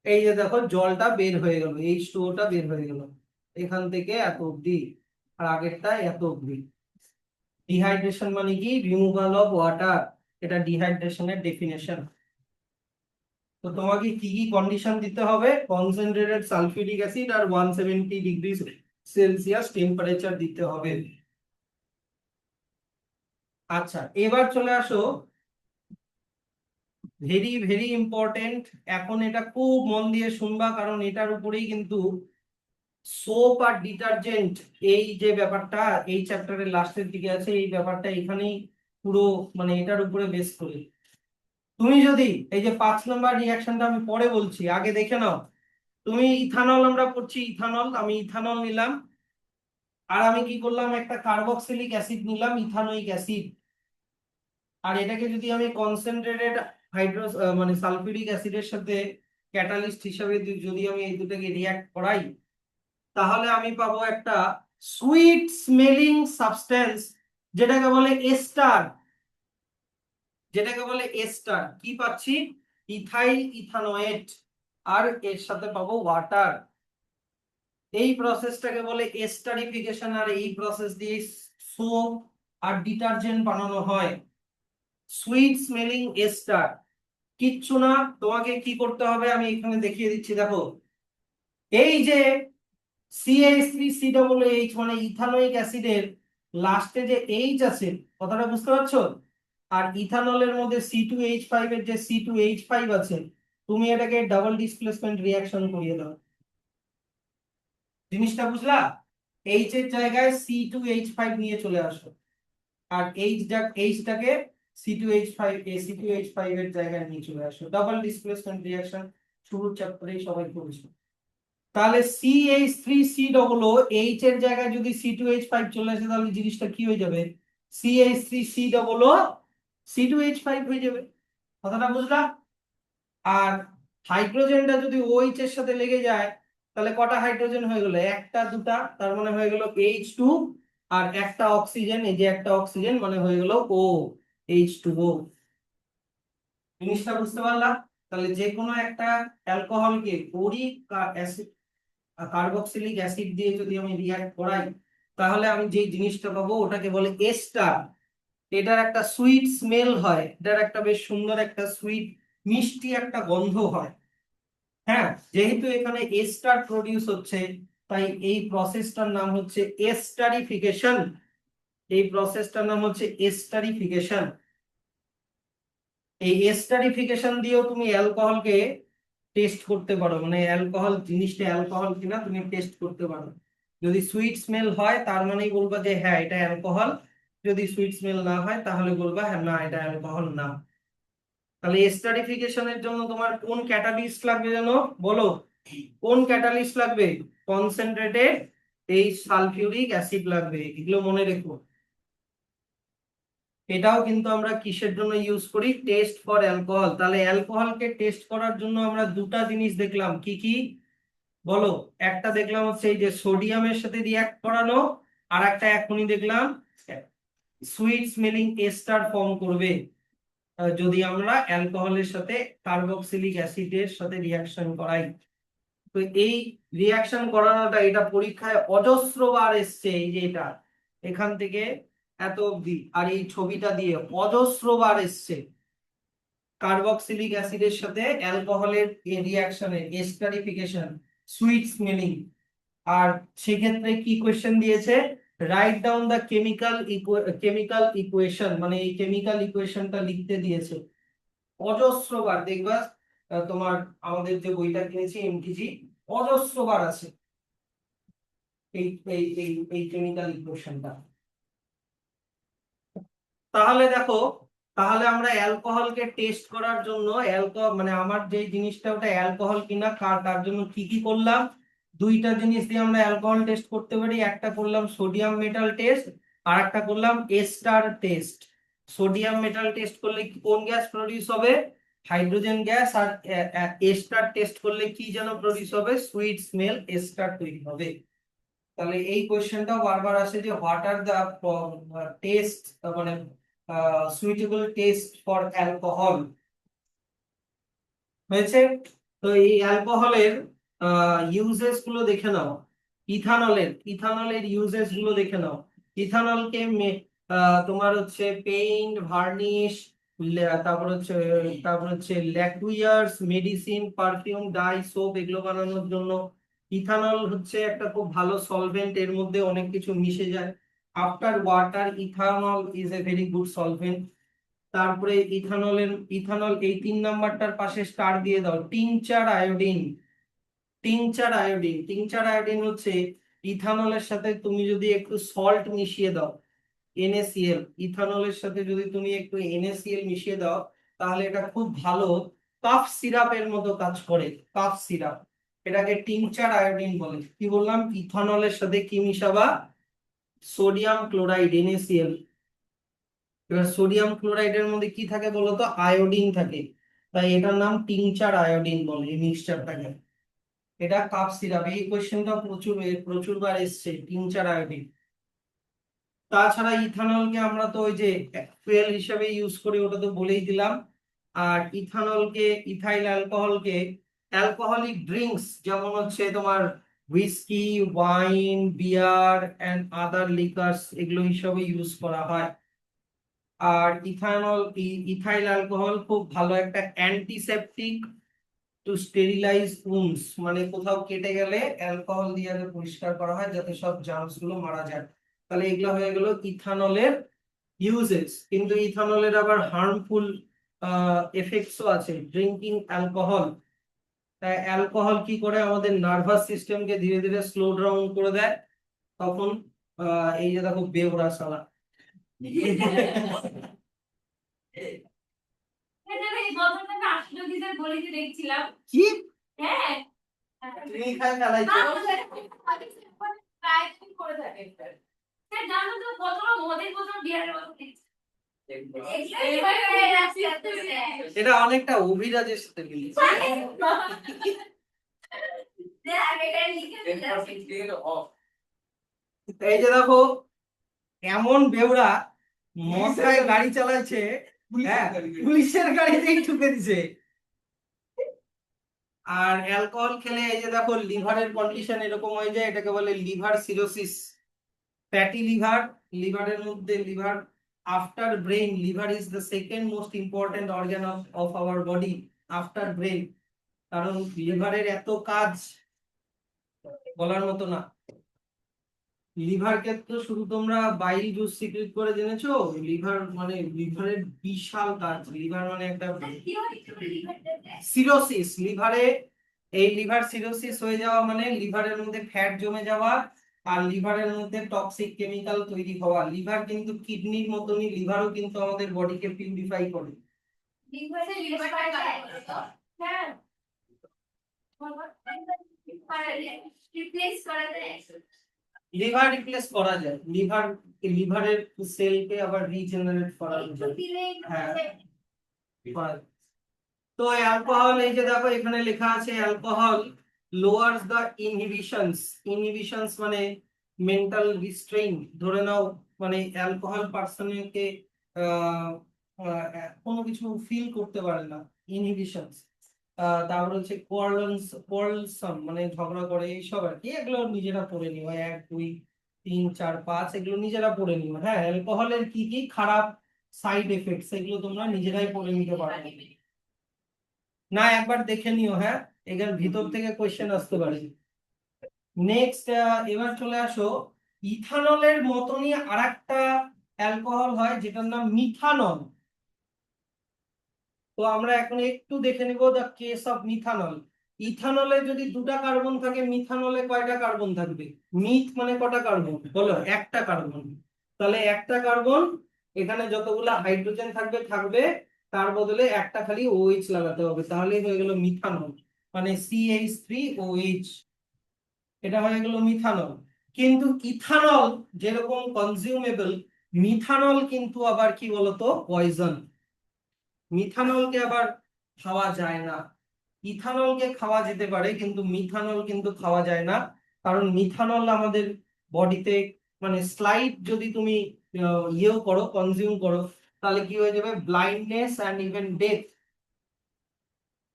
এই যে দেখো জলটা বের হয়ে গেল, H2O বের হয়ে গেল এখান থেকে এত অব্দি, আর আগেরটা এত অব্দি। ডিহাইড্রেশন মানে কি? রিমুভাল অফ ওয়াটার, এটা ডিহাইড্রেশনের ডেফিনেশন। তো তোমাকে কি কি কন্ডিশন দিতে হবে? কনসেন্ট্রেটেড সালফিউরিক অ্যাসিড আর 170°C টেম্পারেচার দিতে হবে। আচ্ছা, এবার চলে আসো, ভেরি ভেরি ইম্পর্টেন্ট, এখন এটা খুব মন দিয়ে শুনবা, কারণ এটার উপরেই কিন্তু সোপ আর ডিটারজেন্ট, এই যে ব্যাপারটা এই চ্যাপ্টারের লাস্টের দিকে আছে, এই ব্যাপারটা এখানেই পুরো, মানে এটার উপরে বেস করে। তুমি যদি এই যে 5 নম্বর রিয়াকশনটা আমি পরে বলছি, আগে দেখে নাও। তুমি ইথানল, আমরা পড়ছি ইথানল, আমি ইথানল নিলাম, আর আমি কি করলাম, একটা কার্বক্সিলিক অ্যাসিড নিলাম, ইথানোয়িক অ্যাসিড। আর এটাকে যদি আমি কনসেন্ট্রেটেড হাইড্রো মানে সালফিউরিক অ্যাসিডের সাথে ক্যাটালিস্ট হিসাবে যদি আমি এই দুটোকে রিয়াক্ট করাই, তাহলে আমি পাবো একটা সুইট স্মেলিং সাবস্টেন্স, যেটাকে বলে এস্টার, যেটাকে বলে এস্টার। কি পাচ্ছি? ইথাইল ইথানোয়েট, আর এর সাথে পাবো ওয়াটার। এই প্রসেসটাকে বলে এস্টারিফিকেশন, আর এই প্রসেস দিয়ে সোপ আর ডিটারজেন্ট বানানো হয়। সুইট স্মেলিং এস্টার, কিচ্ছু না, তোমাকে কি করতে হবে আমি এখানে দেখিয়ে দিচ্ছি, দেখো এই যে CH3COOH মানে ইথানোয়িক অ্যাসিডের লাস্টে যে এইচ আছে, কথাটা বুঝতে পারছো? আর ইথানলের মধ্যে C2H5 এর যে C2H5 আছে, তুমি এটাকে ডাবল ডিসপ্লেসমেন্ট রিঅ্যাকশন করিয়ে দাও। জিনিসটা বুঝলা? এইচ এর জায়গায় C2H5 নিয়ে চলে আসো, আর এইচটাকে C2H5 এর জায়গায় নিয়ে চলে আসো। ডাবল ডিসপ্লেসমেন্ট রিঅ্যাকশন শুরুর চ্যাপ্টারেই সবাই পড়েছো। তাহলে CH3C ডবল ও এইচ এর জায়গায় যদি C2H5 চলে আসে, তাহলে জিনিসটা কি হয়ে যাবে? CH3C ডবল ও C2H5 হয়ে যাবে। কথাটা বুঝলা? আর হাইড্রোজেনটা যদি OH এর সাথে লেগে যায়, তাহলে কটা হাইড্রোজেন হয়ে গেল? একটা দুটা, তার মানে হয়ে গেল H2, আর একটা অক্সিজেন, এই যে একটা অক্সিজেন মানে হয়ে গেল O, H2O। জিনিসটা বুঝতে পারলাম? তাহলে যে কোনো একটা অ্যালকোহলকে বোরিক অ্যাসিড, কার্বক্সিলিক অ্যাসিড দিয়ে যদি আমি রিঅ্যাক্ট করাই, তাহলে আমি যে জিনিসটা পাবো ওটাকে বলে এস্টার। এটার একটা সুইট স্মেল হয়, এটার একটা বেশ সুন্দর একটা সুইট মিষ্টি একটা গন্ধ হয়। হ্যাঁ, যেহেতু এখানে এস্টার প্রডিউস হচ্ছে, তাই এই প্রসেসটার নাম হচ্ছে এস্টারিফিকেশন। এই প্রসেসটার নাম হচ্ছে এস্টারিফিকেশন। এই এস্টারিফিকেশন দিয়েও তুমি অ্যালকোহলকে টেস্ট করতে পারো, মানে অ্যালকোহল জিনিসটা অ্যালকোহল কিনা তুমি টেস্ট করতে পারো। যদি সুইট স্মেল হয় তার মানেই বলবা যে হ্যাঁ এটা অ্যালকোহল, যদি সুইট স্মেল না হয় তাহলে বলবা হ্যাঁ না এটা অ্যালকোহল না। তাহলে এস্টারিফিকেশনের জন্য তোমার কোন ক্যাটালিস্ট লাগবে জানো? বলো, কোন ক্যাটালিস্ট লাগবে? কনসেন্ট্রেটেড এই সালফিউরিক অ্যাসিড লাগবে, এগুলো মনে রেখো। এটাও কিন্তু আমরা কিসের জন্য ইউজ করি? Test for alcohol. তাহলে অ্যালকোহলকে টেস্ট করার জন্য আমরা দুটা জিনিস দেখলাম, কি কি বলো? একটা দেখলাম হচ্ছে এই যে সোডিয়ামের সাথে রিঅ্যাক্ট করানো, আর একটা এখনই দেখলাম সুইট স্মেলিং এস্টার ফর্ম করবে যদি আমরা অ্যালকোহলের সাথে কার্বক্সিলিক অ্যাসিডের সাথে রিঅ্যাকশন করাই। তো এই রিঅ্যাকশন করানোটা এটা পরীক্ষায় অজস্র বার এসছে, এই যে এটা এখান থেকে এত অব্দি আর এই ছবিটা দিয়ে অজস্র বার এসছে। কার্বক্সিলিক অ্যাসিডের সাথে অ্যালকোহলের রিঅ্যাকশনের এস্টারিফিকেশন, সুইট স্মেলিং। আর সেক্ষেত্রে কি কোশ্চেন দিয়েছে? Write down the chemical equation, মানে এই কেমিক্যাল ইকুয়েশনটা লিখতে দিয়েছে অজস্র বার। দেখবা তোমার আমাদের যে বইটা কিনেছি এমটিজি, অজস্র বার আছে এই এই এই এই কেমিক্যাল ইকুয়েশনটা। তাহলে দেখো, তাহলে আমরা অ্যালকোহলকে টেস্ট করার জন্য অ্যালকোহল মানে আমার যে জিনিসটা ওটা অ্যালকোহল কিনা তার জন্য কি কি করলাম? দুইটা জিনিস দিয়ে আমরা অ্যালকোহল টেস্ট করতে পারি। একটা করলাম সোডিয়াম মেটাল টেস্ট, আর একটা করলাম ester test. Sodium metal test করলে কোন গ্যাস প্রডিউস হবে? Hydrogen gas. আর এস্টার টেস্ট করলে কি যেন প্রডিউস হবে? সুইট স্মেল এস্টার তৈরি হবে। তাহলে এই কোশ্চেনটাও বারবার আসে যে হোয়াট আর দা টেস্ট, মানে সুইটেবল টেস্ট ফর অ্যালকোহল। হয়েছে? তো এই অ্যালকোহলের ইউজেস গুলো দেখে নাও। ইথানলের ইউজেস গুলো দেখে নাও। ইথানলকে তোমার হচ্ছে পেইন্ট, ভার্নিশ, তারপর হচ্ছে ল্যাকুয়ার্স, মেডিসিন, পারফিউম, ডাই, সোপ এগুলো বানানোর জন্য। ইথানল হচ্ছে একটা খুব ভালো সলভেন্ট, এর মধ্যে অনেক কিছু মিশে যায়। After water ethanol is a very good solvent. তারপরে ইথানল এই 3 নাম্বারটার পাশে স্টার দিয়ে দাও, টিংচার আয়োডিন। টিংচার আয়োডিন হচ্ছে ইথানলের সাথে তুমি যদি একটু সল্ট মিশিয়ে দাও, NaCl, ইথানলের সাথে যদি তুমি একটু NaCl মিশিয়ে দাও, তাহলে এটা খুব ভালো কাফ সিরাপের মতো কাজ করে। কাফ সিরাপ, এটাকে টিংচার আয়োডিন বলে। কি বললাম? ইথানলের সাথে কি মিশাবা? Sodium chloride, NaCl। এবার সোডিয়াম ক্লোরাইডের মধ্যে কি থাকে বলতো? আয়োডিন থাকে, তাই এটার নাম টিংচার আয়োডিন বলে এই মিক্সচারটাকে। এটা কাপ সিরাপ, এই কোশ্চেনটা প্রচুর বার এসছে, টিংচার আয়োডিন। তাছাড়া ইথানলকে আমরা তো ওই যে ফুয়েল হিসেবে ইউজ করি, ওটা তো বলেই দিলাম। আর ইথানলকে, ইথাইল অ্যালকোহলকে অ্যালকোহলিক ড্রিঙ্কস যেমন হচ্ছে তোমার whisky, wine, beer and other liquors এগুলো হিসেবে ইউজ করা হয়। আর ইথাইল অ্যালকোহল খুব ভালো একটা অ্যান্টিসেপটিক টু স্টেরিলাইজ উন্ডস, মানে কোথাও কেটে গেলে অ্যালকোহল দিয়ে আগে পরিষ্কার করা হয় যাতে সব জার্মস গুলো মারা যায়। তাহলে এগুলো হয়ে গেল ইথানলের ইউজেস, কিন্তু ইথানলের আবার হার্মফুল এফেক্টসও আছে। ড্রিঙ্কিং অ্যালকোহল, অ্যালকোহল কি করে আমাদের নার্ভাস সিস্টেমকে ধীরে ধীরে স্লো ডাউন করে দেয়। তখন এই যে দেখো বেওড়া শালা কি তুমি খায় ফেলাইছো? এটা অনেকটা অভিরাজের সাথে মিলছে। এই যে দেখো এমন বেউড়া মদ খায় গাড়ি চালাচ্ছে, হ্যাঁ পুলিশের গাড়িতেই ঠুকে দিছে। আর অ্যালকোহল খেলে এই যে দেখো লিভারের কন্ডিশন এরকম হয়ে যায়, এটাকে বলে লিভার সিরোসিস। ফ্যাটি লিভার, লিভারের মধ্যে liver after brain, liver is the second most important organ of our body after brain. কারণ লিভারের এত কাজ বলার মতো না। লিভারকে তো শুধু তোমরা বাইল জুস সিক্রেট করে জেনেছো, লিভার মানে লিভারের বিশাল কাজ। লিভার মানে একটা সিরোসিস, লিভারে এই লিভার সিরোসিস হয়ে যাওয়া মানে লিভারের মধ্যে ফ্যাট জমে যাওয়া আর লিভারের মধ্যে টক্সিক কেমিক্যাল তৈরি হওয়া। লিভার কিন্তু কিডনির মতনই, লিভারও কিন্তু আমাদের বডিকে পিউরিফাই করে। লিভার রিপ্লেস করা যায়, লিভারের সেলকে আবার রিজেনারেট করা যায়। হ্যাঁ করা যায়। তো অ্যালকোহল, এই যে দেখো এখানে লেখা আছে অ্যালকোহল লোয়ার্স দ্য ইনহিবিশনস মানে মেন্টাল রিস্ট্রেইন। ধরে নাও মানে অ্যালকোহল পার্সনকে কোনো কিছু ফিল করতে পারে না, ইনহিবিশনস। তারপর হচ্ছে কোয়ারলসাম মানে ঝগড়া করে এইসব আর কি। এগুলো নিজেরা পড়ে নিও, 1 2 3 4 5 এগুলো নিজেরা পড়ে নিও। হ্যাঁ অ্যালকোহলের কি কি খারাপ সাইড এফেক্টস এগুলো তোমরা নিজেরাই পড়ে নিতে পারবে না, একবার দেখে নিও। হ্যাঁ এখানে ভিতর থেকে কোশ্চেন আসতে পারে। নেক্সট এবার চলে আসো, ইথানলের মতনই আরেকটা অ্যালকোহল হয় যেটার নাম মিথানল। তো আমরা এখন একটু দেখে নিব দ্য কেস অফ মিথানল। ইথানলে যদি 2টা কার্বন থাকে, মিথানলে কয়টা কার্বন থাকবে? মিথ মানে কটা কার্বন বলো? একটা কার্বন। তাহলে একটা কার্বন, এখানে যতগুলা হাইড্রোজেন থাকবে থাকবে, তার বদলে একটা খালি OH লাগাতে হবে, তাহলেই হয়ে গেল মিথানল। মানে CH3OH, এটা হয়ে গেল মিথানল। কিন্তু ইথানল যেরকম কনজিউমেবল, মিথানল কিন্তু আবার কি বলতো পয়জন। মিথানলকে আবার খাওয়া যায় না। ইথানলকে খাওয়া যেতে পারে কিন্তু মিথানল কিন্তু খাওয়া যায় না। কারণ মিথানল আমাদের বডিতে মানে স্লাইড যদি তুমি ইয়েও করো, কনজিউম করো, তাহলে কি হয়ে যাবে? Blindness and even death.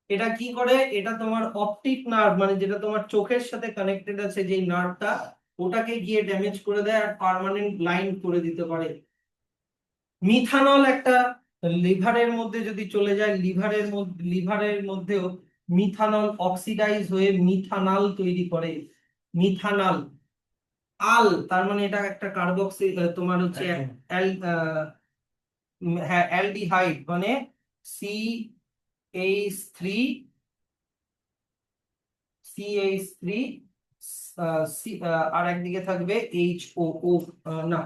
এটা কি করে? এটা তোমার অপটিক নার্ভ মানে যেটা তোমার চোখের সাথে কানেক্টেড আছে যে নার্ভটা, ওটাকে গিয়ে ড্যামেজ করে দেয় আর পার্মানেন্ট ব্লাইন্ড করে দিতে পারে। মিথানল একটা লিভারের মধ্যে যদি চলে যায়, লিভারের মধ্যেও মিথানল অক্সিডাইজ হয়ে মিথানল তৈরি করে। মিথানল আল তার মানে এটা একটা কার্বক্সি তোমার হচ্ছে হ্যাঁ অ্যালডিহাইড মানে CH3, CH3 আর একদিকে থাকবে HOO, না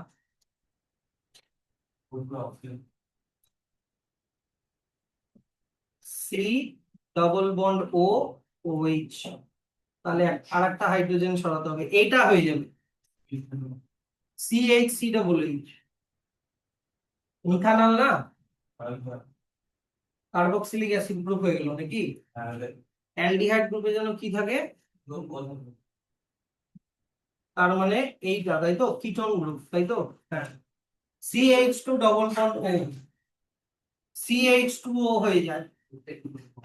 C ডবল বন্ড OH, তাহলে আর একটা হাইড্রোজেন সরাতে হবে, এটা হয়ে যাবে CH3OH। মিথানল না কার্বক্সিলিক অ্যাসিড গ্রুপ হয়ে গেল নাকি? অ্যালডিহাইড গ্রুপে যেন কি থাকে? তার মানে এইটা, তাই তো? কিটোন গ্রুপ, তাই তো? হ্যাঁ CH2 double bond O, CH2O হয়ে যায়।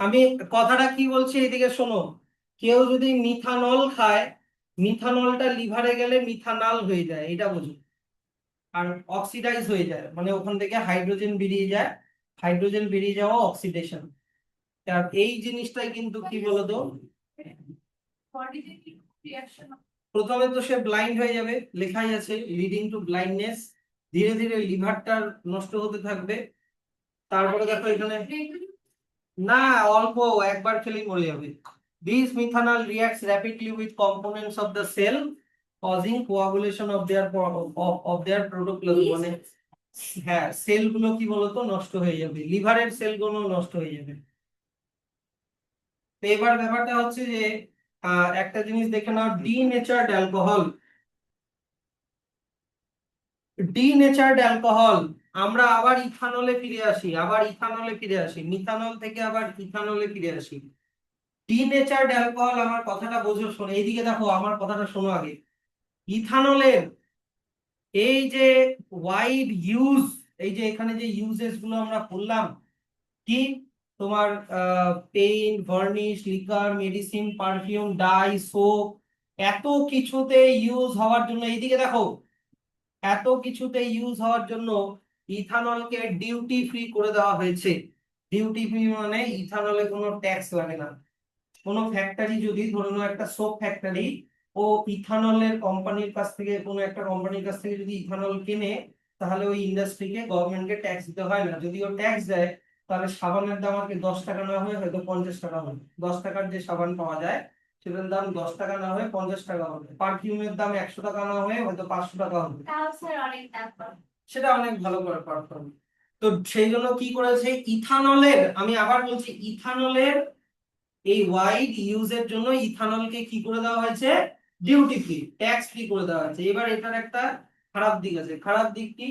আমি কথাটা কি বলছি এদিকে শোনো। কেউ যদি মিথানল খায়, মিথানলটা লিভারে গেলে মিথানল হয়ে যায়, এটা বুঝো। আর অক্সিডাইজ হয়ে যায় মানে ওখান থেকে হাইড্রোজেন বেরিয়ে যায়, হাইড্রোজেন বেরিয়ে যাওয়া অক্সিডেশন। আর এই জিনিসটাই কিন্তু কি বলতো, প্রথমে তো সে ব্লাইন্ড হয়ে যাবে, লেখাই আছে লিডিং টু ব্লাইন্ডনেস। ধীরে ধীরে লিভারটা নষ্ট হতে থাকবে। তারপরে দেখো এখানে, না অল্প, একবার খেলেই মরে যাবে। This methanol reacts rapidly with components of the cell, causing coagulation of their protoplasm, মানে হ্যাঁ সেল গুলো কি বলতো নষ্ট হয়ে যাবে, লিভারের সেল গুলো নষ্ট হয়ে যাবে। তো এবার ব্যাপারটা হচ্ছে যে একটা জিনিস দেখে নাও, ডিনেচার্ড অ্যালকোহল। ডিনেচার্ড অ্যালকোহল, আমরা আবার ইথানলে ফিরে আসি, মিথানল থেকে আবার ইথানলে ফিরে আসি। ডিনেচার্ড অ্যালকোহল, আমার কথাটা বোঝো, শোনো এইদিকে দেখো, আমার কথাটা শোনো আগে। ইথানলের এই যে ওয়াইড ইউজ, এই যে এখানে যে ইউজেস গুলো আমরা করলাম, কি তোমার paint, varnish, liquor, medicine, perfume, dye, soap, এত কিছুতে ইউজ হওয়ার জন্য, এইদিকে দেখো, এত কিছুতে ইউজ হওয়ার জন্য ইথানলকে ডিউটি ফ্রি করে দেওয়া হয়েছে। ডিউটি ফ্রি মানে ইথানলে কোনো ট্যাক্স লাগে না। কোনো ফ্যাক্টরি যদি ধরে নাও একটা সোপ ফ্যাক্টরি, ও ইথানলের কোম্পানির কাছ থেকে, কোনো একটা কোম্পানির কাছ থেকে যদি ইথানল কিনে, তাহলে ওই ইন্ডাস্ট্রিকে, গভর্নমেন্টকে ট্যাক্স দিতে হয় না। যদি ও ট্যাক্স দেয়, তাহলে সাবানের দাম আর কি 10 টাকা না হয়ে হয়তো 50 টাকা হবে। 10 টাকার যে সাবান পাওয়া যায় সেটার দাম 10 টাকা না হয়ে 50 টাকা হবে। পারফিউমের দাম 100 টাকা না হয়ে হয়তো 500 টাকা হবে। সেটা অনেক ভালো করে পারফর্ম। তো সেই জন্য কি করেছে ইথানলের, আমি আবার বলছি, ইথানলের এই ওয়াইড ইউজের জন্য ইথানলকে কি করে দেওয়া হয়েছে, ডিউটি ফ্রি, ট্যাক্স ফ্রি করে দেওয়া হয়েছে। এবার এটার একটা খারাপ দিক আছে। খারাপ দিক কি,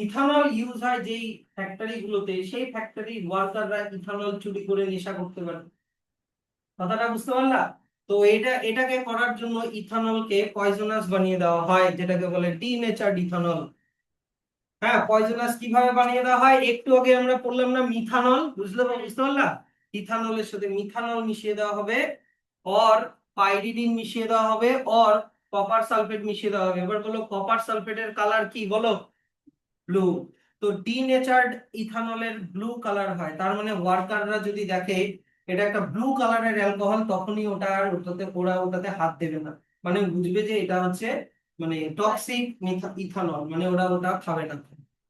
ইথানল ইউজ হয় যেই ফ্যাক্টরি গুলোতে, সেই ফ্যাক্টরির ওয়ার্কাররা ইথানল চুরি করে নেশা করতে পারে। কথাটা বুঝতে পারলা? তো এটাকে করার জন্য ইথানলকে পয়জনাস বানিয়ে দেওয়া হয়, যেটাকে বলে ডিনেচার্ড ইথানল। হ্যাঁ, পয়জনাস কিভাবে বানিয়ে দেওয়া হয়, একটু আগে আমরা পড়লাম না, মিথানল, বুঝতে পারলা? ইথানলের সাথে মিথানল মিশিয়ে দেওয়া হবে, অর পাইরিডিন মিশিয়ে দেওয়া হবে, অর কপার সালফেট মিশিয়ে দেওয়া হবে। এবার বলো কপার সালফেটের কালার কি, বলো? ব্লু। তো ডিনেচার্ড ইথানলের ব্লু কালার হয়, তার মানে ওয়ার্কাররা যদি দেখে এটা একটা ব্লু কালারের অ্যালকোহল, তখনই ওটাতে হাত দেবে না। মানে বুঝবে যে এটা হচ্ছে মানে টক্সিক ইথানল, মানে ওটা খাবে না।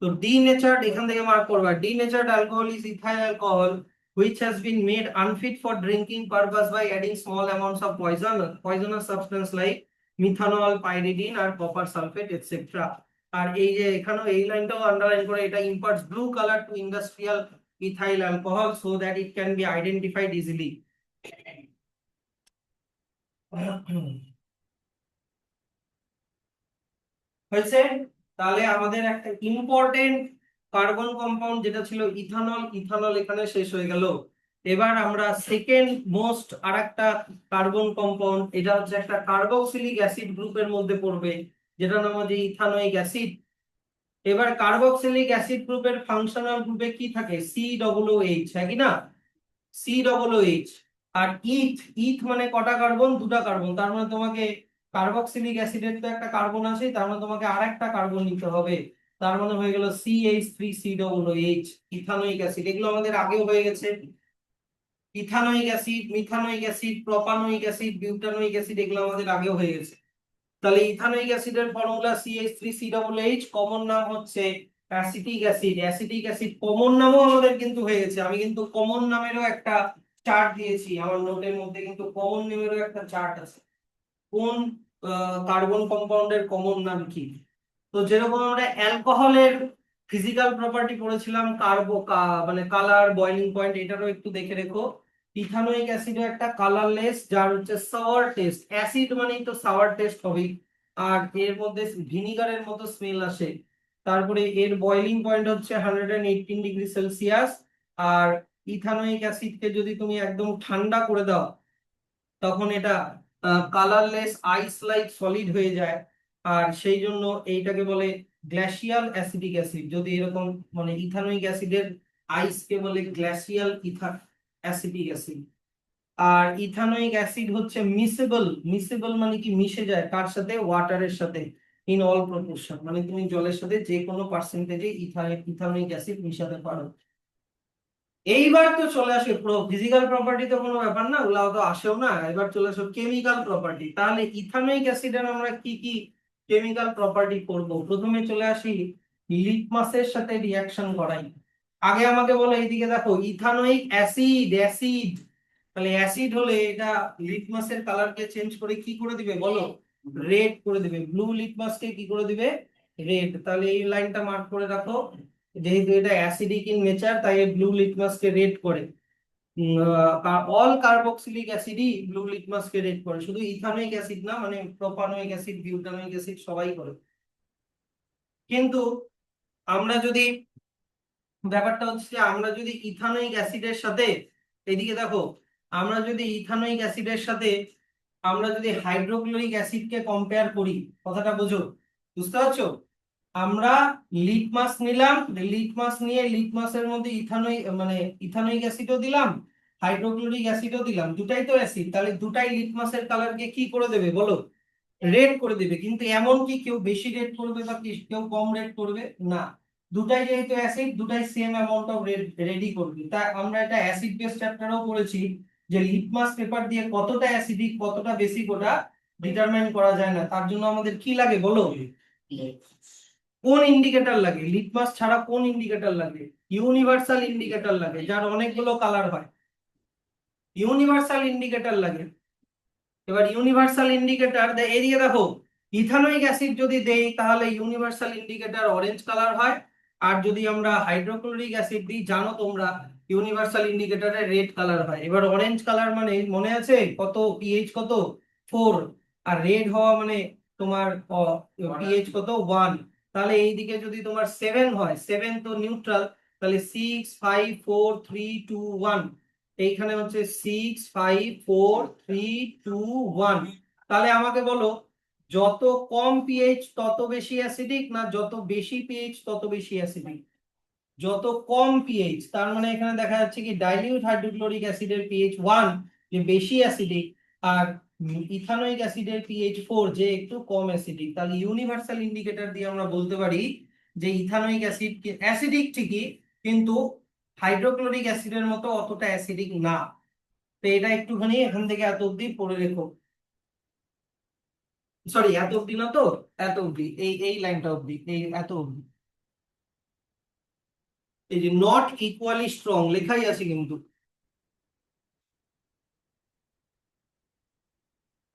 তো ডিনেচার্ড, এখান থেকে মার্ক করবা, denatured alcohol is ethyl alcohol which has been made unfit for drinking purpose by adding small amounts of poisonous substance like methanol, pyridine R copper sulfate etc. আর এই যে এখানেও এই লাইনটাও আন্ডারলাইন করে, এটা imparts blue color to industrial ethyl alcohol so that it can be identified easily. হয়েছে? তাহলে আমাদের একটা ইম্পর্টেন্ট কার্বন কম্পাউন্ড যেটা ছিল ইথানল, ইথানল এখানে শেষ হয়ে গেল। এবার আমরা সেকেন্ড মোস্ট আরেকটা কার্বন কম্পাউন্ড, এটা হচ্ছে একটা কার্বক্সিলিক অ্যাসিড গ্রুপের মধ্যে পড়বে, যেটা নাম হচ্ছে ইথানোয়িক অ্যাসিড। এবার কার্বক্সিলিক অ্যাসিড গ্রুপের ফাংশনাল গ্রুপে কি থাকে, COOH, হ্যাঁ কি না? COOH। আর ইথ মানে কটা কার্বন, দুটা কার্বন, তার মানে তোমাকে কার্বক্সিলিক অ্যাসিডের তো একটা কার্বন আছে, তার মানে তোমাকে আরেকটা কার্বন নিতে হবে। তার মানে হয়ে গেল CH3COOH, ইথানোয়িক অ্যাসিড। এগুলো আমাদের আগেও হয়ে গেছে, ethanoic acid, methanoic acid, propanoic acid, butanoic acid, এগুলো আমাদের আগেও হয়ে গেছে। তাহলে ইথানোয়িক অ্যাসিডের ফর্মুলা CH3COOH, কমন নাম হচ্ছে acetic acid. Acetic acid common নামও আমাদের কিন্তু হয়ে গেছে। আমি কিন্তু কমন নামেরও একটা চার্ট দিয়েছি আমার নোটের মধ্যে, কিন্তু কমন নেমেরও একটা চার্ট আছে, কোন কার্বন কম্পাউন্ডের কমন নাম কি। তো যেরকম আমরা অ্যালকোহলের ফিজিক্যাল প্রপার্টি পড়েছিলাম, মানে কালার, বয়লিং পয়েন্ট, এটারও একটু দেখে রেখো। ইথানোয়িক অ্যাসিডও একটা কালারলেস, যার হচ্ছে সাওয়ার টেস্ট, অ্যাসিড মানেই তো সাওয়ার টেস্ট হবেই, আর এর মধ্যে ভিনিগারের মতো স্মেল আসে। তারপরে এর বয়লিং পয়েন্ট হচ্ছে 118°C। আর ইথানোয়িক অ্যাসিডকে যদি তুমি একদম ঠান্ডা করে দাও, তখন এটা কালারলেস আইস লাইক সলিড হয়ে যায়। আর সেই জন্য এইটাকে বলে গ্ল্যাসিয়াল অ্যাসিডিক অ্যাসিড। যদি এরকম মানে ইথানোয়িক অ্যাসিডের আইসকে বলে গ্ল্যাসিয়াল অ্যাসিডিক অ্যাসিড। আর ইথানোয়িক অ্যাসিড হচ্ছে মিসেবল। মিসেবল মানে কি, মিশে যায় কার সাথে, ওয়াটারের সাথে, ইন অল প্রপোর্শন, মানে তুমি জলের সাথে যে কোনো পার্সেন্টেজে ইথানোয়িক অ্যাসিড মিশাতে পারো। এইবার তো চলে আসে ফিজিক্যাল প্রপার্টি, তো কোনো ব্যাপার না, ওগুলো তো আসেও না। এবার চলে আসো কেমিক্যাল প্রপার্টি। তাহলে ইথানোয়িক অ্যাসিডের আমরা কি কি কেমিক্যাল প্রপার্টি করব, প্রথমে চলে আসি লিটমাসের সাথে রিয়াকশন করাই। আগে আমাকে বলো, এইদিকে দেখো, ইথানোয়িক অ্যাসিড, অ্যাসিড, তাহলে অ্যাসিড হলে এটা লিটমাসের কালারকে চেঞ্জ করে কি করে দিবে বলো? রেড করে দিবে। ব্লু লিটমাসকে কি করে দিবে? রেড। তাহলে এই লাইনটা মার্ক করে রাখো, যেহেতু এটা অ্যাসিডিক ইন নেচার তাই ব্লু লিটমাসকে রেড করে। অল কার্বক্সিলিক অ্যাসিডই ব্লু লিটমাসকে রেড করে, শুধু ইথানোয়িক অ্যাসিড না, মানে প্রোপানোয়িক অ্যাসিড, বিউটানোয়িক অ্যাসিড সবাই করে। কিন্তু আমরা যদি, ব্যাপারটা হচ্ছে যে আমরা যদি ইথানোয়িক অ্যাসিডের সাথে, এদিকে দেখো, আমরা যদি ইথানোয়িক অ্যাসিডের সাথে আমরা যদি হাইড্রোক্লোরিক অ্যাসিডকে কম্পেয়ার করি, কথাটা বোঝো, বুঝতে পারছো? আমরা লিটমাস নিলাম, লিটমাস নিয়ে লিটমাসের মধ্যে ইথানোয়িক মানে ইথানোয়িক অ্যাসিডও দিলাম, হাইড্রোক্লোরিক অ্যাসিডও দিলাম, দুটাই তো অ্যাসিড, তাহলে দুটাই লিটমাসের কালারকে কি করে দেবে বলো? রেড করে দেবে। কিন্তু এমন কি কেউ বেশি রেড করবে বা কেউ কম রেড করবে? না, দুটাই যেহেতু অ্যাসিড, দুটাই same amount of red ready করবে। তাই আমরা এটা অ্যাসিড বেস চ্যাপ্টারেও পড়েছি যে লিটমাস পেপার দিয়ে কতটা অ্যাসিডিক কতটা বেসিক ওটা ডিটারমাইন করা যায় না। তার জন্য আমাদের কি লাগে বলো? কোন ইন্ডিকেটর লাগে? লিটমাস ছাড়া কোন ইন্ডিকেটর লাগে? ইউনিভার্সাল ইন্ডিকেটর লাগে, যার অনেকগুলো কালার হয়, ইউনিভার্সাল ইন্ডিকেটর লাগে। এবার ইউনিভার্সাল ইন্ডিকেটর এদিকে দেখো, ইথানোয়িক অ্যাসিড যদি দেই তাহলে ইউনিভার্সাল ইন্ডিকেটর অরেঞ্জ কালার হয়, আর যদি আমরা হাইড্রোক্লোরিক অ্যাসিড দিই জানো তোমরা, ইউনিভার্সাল ইন্ডিকেটরে রেড কালার হয়। এবার অরেঞ্জ কালার মানে মনে আছে কত? পিএইচ কত? 4। আর রেড হওয়া মানে তোমার পিএইচ কত? 1। তাহলে এইদিকে যদি তোমার 7 হয়, 7 তো নিউট্রাল, তাহলে 6 5 4 3 2 1, এইখানে হচ্ছে 6 5 4 3 2 1। তাহলে আমাকে বলো, যত কম পিএইচ তত বেশি অ্যাসিডিক, না যত বেশি পিএইচ তত বেশি অ্যাসিডিক? যত কম পিএইচ, তার মানে এখানে দেখা যাচ্ছে কি ডাইলিউট হাইড্রোক্লোরিক অ্যাসিডের পিএইচ 1 যে বেশি অ্যাসিডিক, আর ইথানোয়িক অ্যাসিডের পিএইচ 4 যে একটু কম অ্যাসিডিক। তাহলে ইউনিভার্সাল ইন্ডিকেটর দিয়ে আমরা বলতে পারি যে ইথানোয়িক অ্যাসিড অ্যাসিডিক ঠিকই, কিন্তু হাইড্রোক্লোরিক অ্যাসিডের মতো অতটা অ্যাসিডিক না। তো এটা একটুখানি এখান থেকে এত অব্দি পড়ে রেখো। সরি, এত অব্দি না তো, এত অব্দি, এই এই লাইনটা অব্দি, এই এত অব্দি। এই যে নট ইকুয়ালি স্ট্রং লেখাই আছে কিন্তু।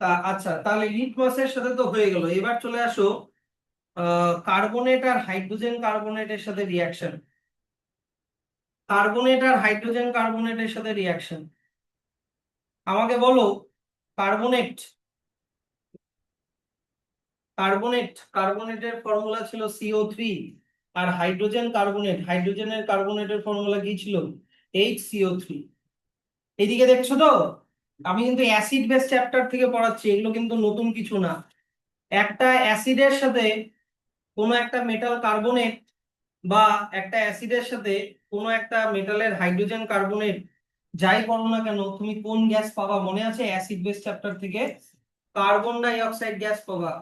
তা আচ্ছা, তাহলে লিটমাসের সাথে তো হয়ে গেল। এবার চলে আসো কার্বনেট আর হাইড্রোজেন কার্বনেটের সাথে রিয়াকশন। কার্বনেট আর হাইড্রোজেন কার্বনেটের সাথে রিয়াকশন, আমাকে বলো, কার্বনেট, কার্বনেটের ফর্মুলা ছিল CO3, আর হাইড্রোজেন কার্বনেট, হাইড্রোজেনের কার্বনেটের ফর্মুলা কি ছিল? HCO3। এদিকে দেখছো তো, আমি কিন্তু অ্যাসিড বেস চ্যাপ্টার থেকে পড়াচ্ছি, এগুলো কিন্তু নতুন কিছু না। একটা অ্যাসিডের সাথে কোনো একটা মেটাল কার্বনেট, বা একটা অ্যাসিডের সাথে কোনো একটা মেটালের হাইড্রোজেন কার্বনেট, যাই করো না কেন, তুমি কোন গ্যাস পাবা মনে আছে অ্যাসিড বেস চ্যাপ্টার থেকে? কার্বন ডাই অক্সাইড গ্যাস পাবা।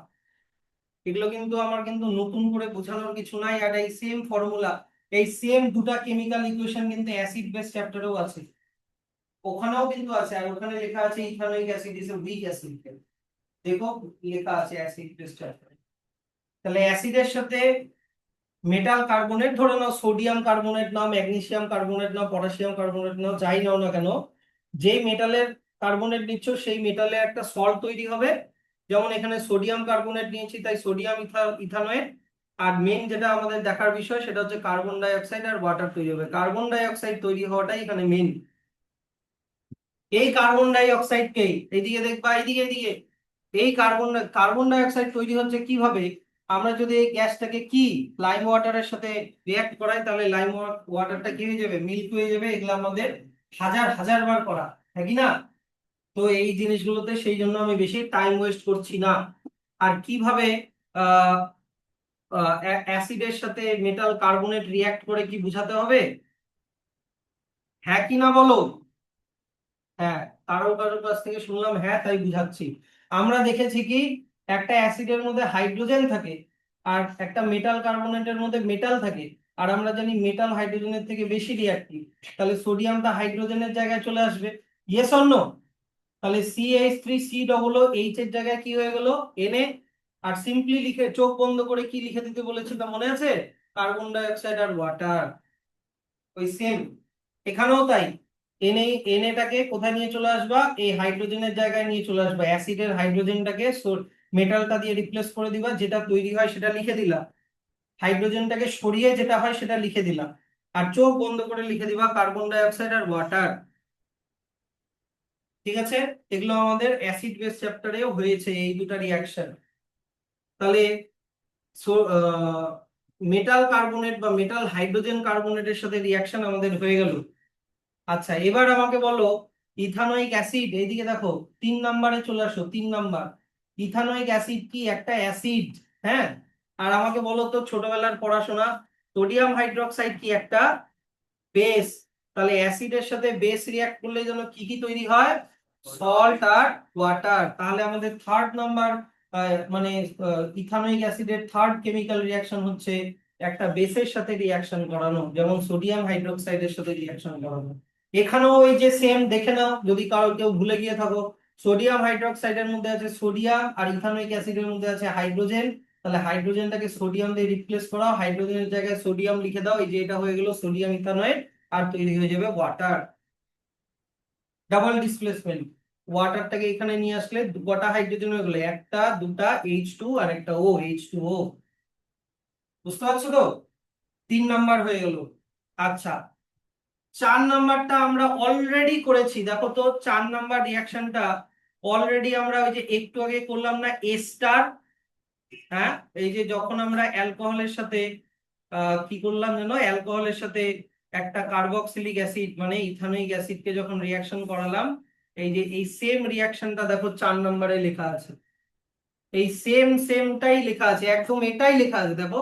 এগুলো কিন্তু আমার কিন্তু নতুন করে বোঝানোর কিছু নাই, আর এই সেম ফর্মুলা, এই সেম দুটা কেমিক্যাল ইকুয়েশন কিন্তু অ্যাসিড বেস চ্যাপ্টারেও আছে, ওখানেও কিন্তু আছে। আর ওখানে লেখা আছে ethanoic acid is a week acid, দেখো লেখা আছে অ্যাসিড বেস চ্যাপ্টারে। তাহলে অ্যাসিডের সাথে মেটাল কার্বনেট, ধরে নাও সোডিয়াম কার্বনেট নাও, ম্যাগনেসিয়াম কার্বনেট নাও, পটাশিয়াম কার্বনেট নাও, যাই নাও না কেন, যেই মেটালের কার্বনেট নিচ্ছ সেই মেটালে একটা সল্ট তৈরি হবে। যেমন এখানে সোডিয়াম কার্বনেট নিয়েছি তাই সোডিয়াম ইথানয়েড। আর মেন যেটা আমাদের দেখার বিষয় সেটা হচ্ছে কার্বন ডাই অক্সাইড আর ওয়াটার তৈরি হবে। কার্বন ডাই অক্সাইড তৈরি হওয়াটাই এখানে মেন। এই কার্বন ডাই অক্সাইডকে, এইদিকে দেখবা, এইদিকে এইদিকে, এই কার্বন ডাই অক্সাইড তৈরি হচ্ছে কিভাবে? আমরা যদি এই গ্যাসটাকে কি লাইম ওয়াটারের সাথে রিয়াক্ট করাই, তাহলে লাইম ওয়াটারটা কি হয়ে যাবে? মিল্ক হয়ে যাবে। এগুলো আমাদের হাজার হাজার বার করা, হ্যাঁ কি না? তো এই জিনিসগুলোতে সেই জন্য আমি বেশি টাইম ওয়েস্ট করছি না। আর কিভাবে আহ অ্যাসিডের সাথে মেটাল কার্বনেট রিয়াক্ট করে কি বুঝাতে হবে, হ্যাঁ কি না বলো? হ্যাঁ, কারো কারো কাছ থেকে শুনলাম হ্যাঁ, তাই বুঝাচ্ছি। আমরা দেখেছি কি, একটা অ্যাসিডের মধ্যে হাইড্রোজেন থাকে, আর একটা মেটাল কার্বনেটের মধ্যে মেটাল থাকে। আর আমরা জানি মেটাল হাইড্রোজেনের থেকে বেশি রিঅ্যাক্টিভ, তাহলে সোডিয়ামটা হাইড্রোজেনের জায়গায় চলে আসবে। Yes or no? তাহলে CH3 ডবল এইচ এর জায়গায় কি হয়ে গেল? Na। আর সিম্পলি লিখে চোখ বন্ধ করে কি লিখে দিতে বলেছিল মনে আছে? কার্বন ডাই অক্সাইড আর ওয়াটার, ওই সেম এখানেও তাই। এনএটাকে কোথায় নিয়ে চলে আসবা, এই হাইড্রোজেনের জায়গায় নিয়ে চলে আসবা, অ্যাসিডের হাইড্রোজেনটাকে মেটালটা দিয়ে রিপ্লেস করে দিবা, যেটা তৈরি হয় সেটা লিখে দিলা, হাইড্রোজেনটাকে সরিয়ে যেটা হয় সেটা লিখে দিলাম, আর চোখ বন্ধ করে লিখে দিবা কার্বন ডাই অক্সাইড আর ওয়াটার। ঠিক আছে, এগুলো আমাদের অ্যাসিড বেস চ্যাপ্টারেও হয়েছে এই দুটো রিয়াকশন। তাহলে মেটাল কার্বনেট বা মেটাল হাইড্রোজেন কার্বনেটের সাথে রিয়াকশন আমাদের হয়ে গেল। আচ্ছা, এবার আমাকে বলো ইথানোয়িক অ্যাসিড, এইদিকে দেখো 3 নম্বরে চলে আসো, 3 নম্বর। ইথানোয়িক অ্যাসিড কি একটা অ্যাসিড? হ্যাঁ। আর আমাকে বলো তো ছোটবেলার পড়াশোনা, সোডিয়াম হাইড্রোক্সাইড কি একটা বেস? তাহলে অ্যাসিডের সাথে বেস রিয়াক্ট করলে যেন কি কি তৈরি হয়, সল্ট আর ওয়াটার। তাহলে আমাদের 3rd নাম্বার, মানে ইথানোয়িক অ্যাসিডের থার্ড কেমিক্যাল রিয়াকশন হচ্ছে একটা বেসের সাথে রিয়াকশন করানো, যেমন সোডিয়াম হাইড্রোক্সাইডের সাথে রিয়াকশন করানো। এখানেও ওই যে সেম, দেখে নাও যদি কারো কেউ ভুলে গিয়ে থাকো, সোডিয়াম হাইড্রোক্সাইডের মধ্যে আছে সোডিয়াম, আর ইথানোয়িক অ্যাসিডের মধ্যে আছে হাইড্রোজেন। তাহলে হাইড্রোজেনটাকে সোডিয়াম দিয়ে রিপ্লেস করাও, হাইড্রোজেনের জায়গায় সোডিয়াম লিখে দাও, এই যে এটা হয়ে গেল সোডিয়াম ইথানয়েড, আর তৈরি হয়ে যাবে ওয়াটার। ডাবল ডিসপ্লেসমেন্ট, ওয়াটারটাকে এখানে নিয়ে আসলে কটা হাইড্রোজেন হয়ে গেলো, একটা, দুটা H2 আর একটা O, H2O। বুঝতে পারছো তো? 3 নাম্বার হয়ে গেল। আচ্ছা, 4 নাম্বারটা আমরা অলরেডি করেছি, দেখো তো 4 নাম্বার রিয়াকশনটা অলরেডি আমরা ওই যে একটু আগে করলাম না, এস্টার। হ্যাঁ, এই যে যখন আমরা অ্যালকোহলের সাথে কি করলাম জানো, অ্যালকোহলের সাথে একটা কার্বক্সিলিক অ্যাসিড মানে ইথানোয়িক অ্যাসিডকে যখন রিয়াকশন করালাম, এই যে এই সেম রিয়াকশনটা দেখো 4 নম্বরে লেখা আছে, এই সেমটাই লেখা আছে, একদম এটাই লেখা আছে, দেখো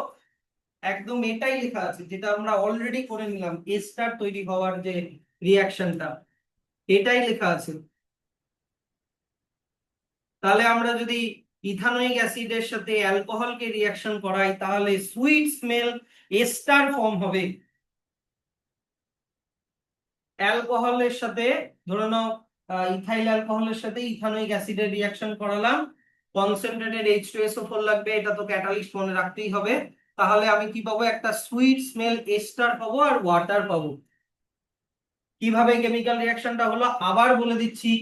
একদম এটাই লেখা আছে যেটা আমরা অলরেডি করে নিলাম, এস্টার তৈরি হওয়ার যে রিয়াকশনটা, এটাই লেখা আছে। তাহলে আমরা যদি ইথানোয়িক অ্যাসিডের সাথে অ্যালকোহলকে রিয়াকশন করাই, তাহলে সুইট স্মেল এস্টার ফর্ম হবে। অ্যালকোহলের সাথে, ধরে নাও ইথাইল অ্যালকোহলের সাথে ইথানোয়িক অ্যাসিডের রিয়াকশন করালাম, কনসেন্ট্রেটেড H2SO4 লাগবে, এটা তো ক্যাটালিস্ট মনে রাখতেই হবে। তাহলে আমি কি পাবো, একটা সুইট স্মেল এস্টার পাবো আর ওয়াটার পাবো। কিভাবে কেমিক্যাল রিয়াকশনটা হলো আবার বলে দিচ্ছি,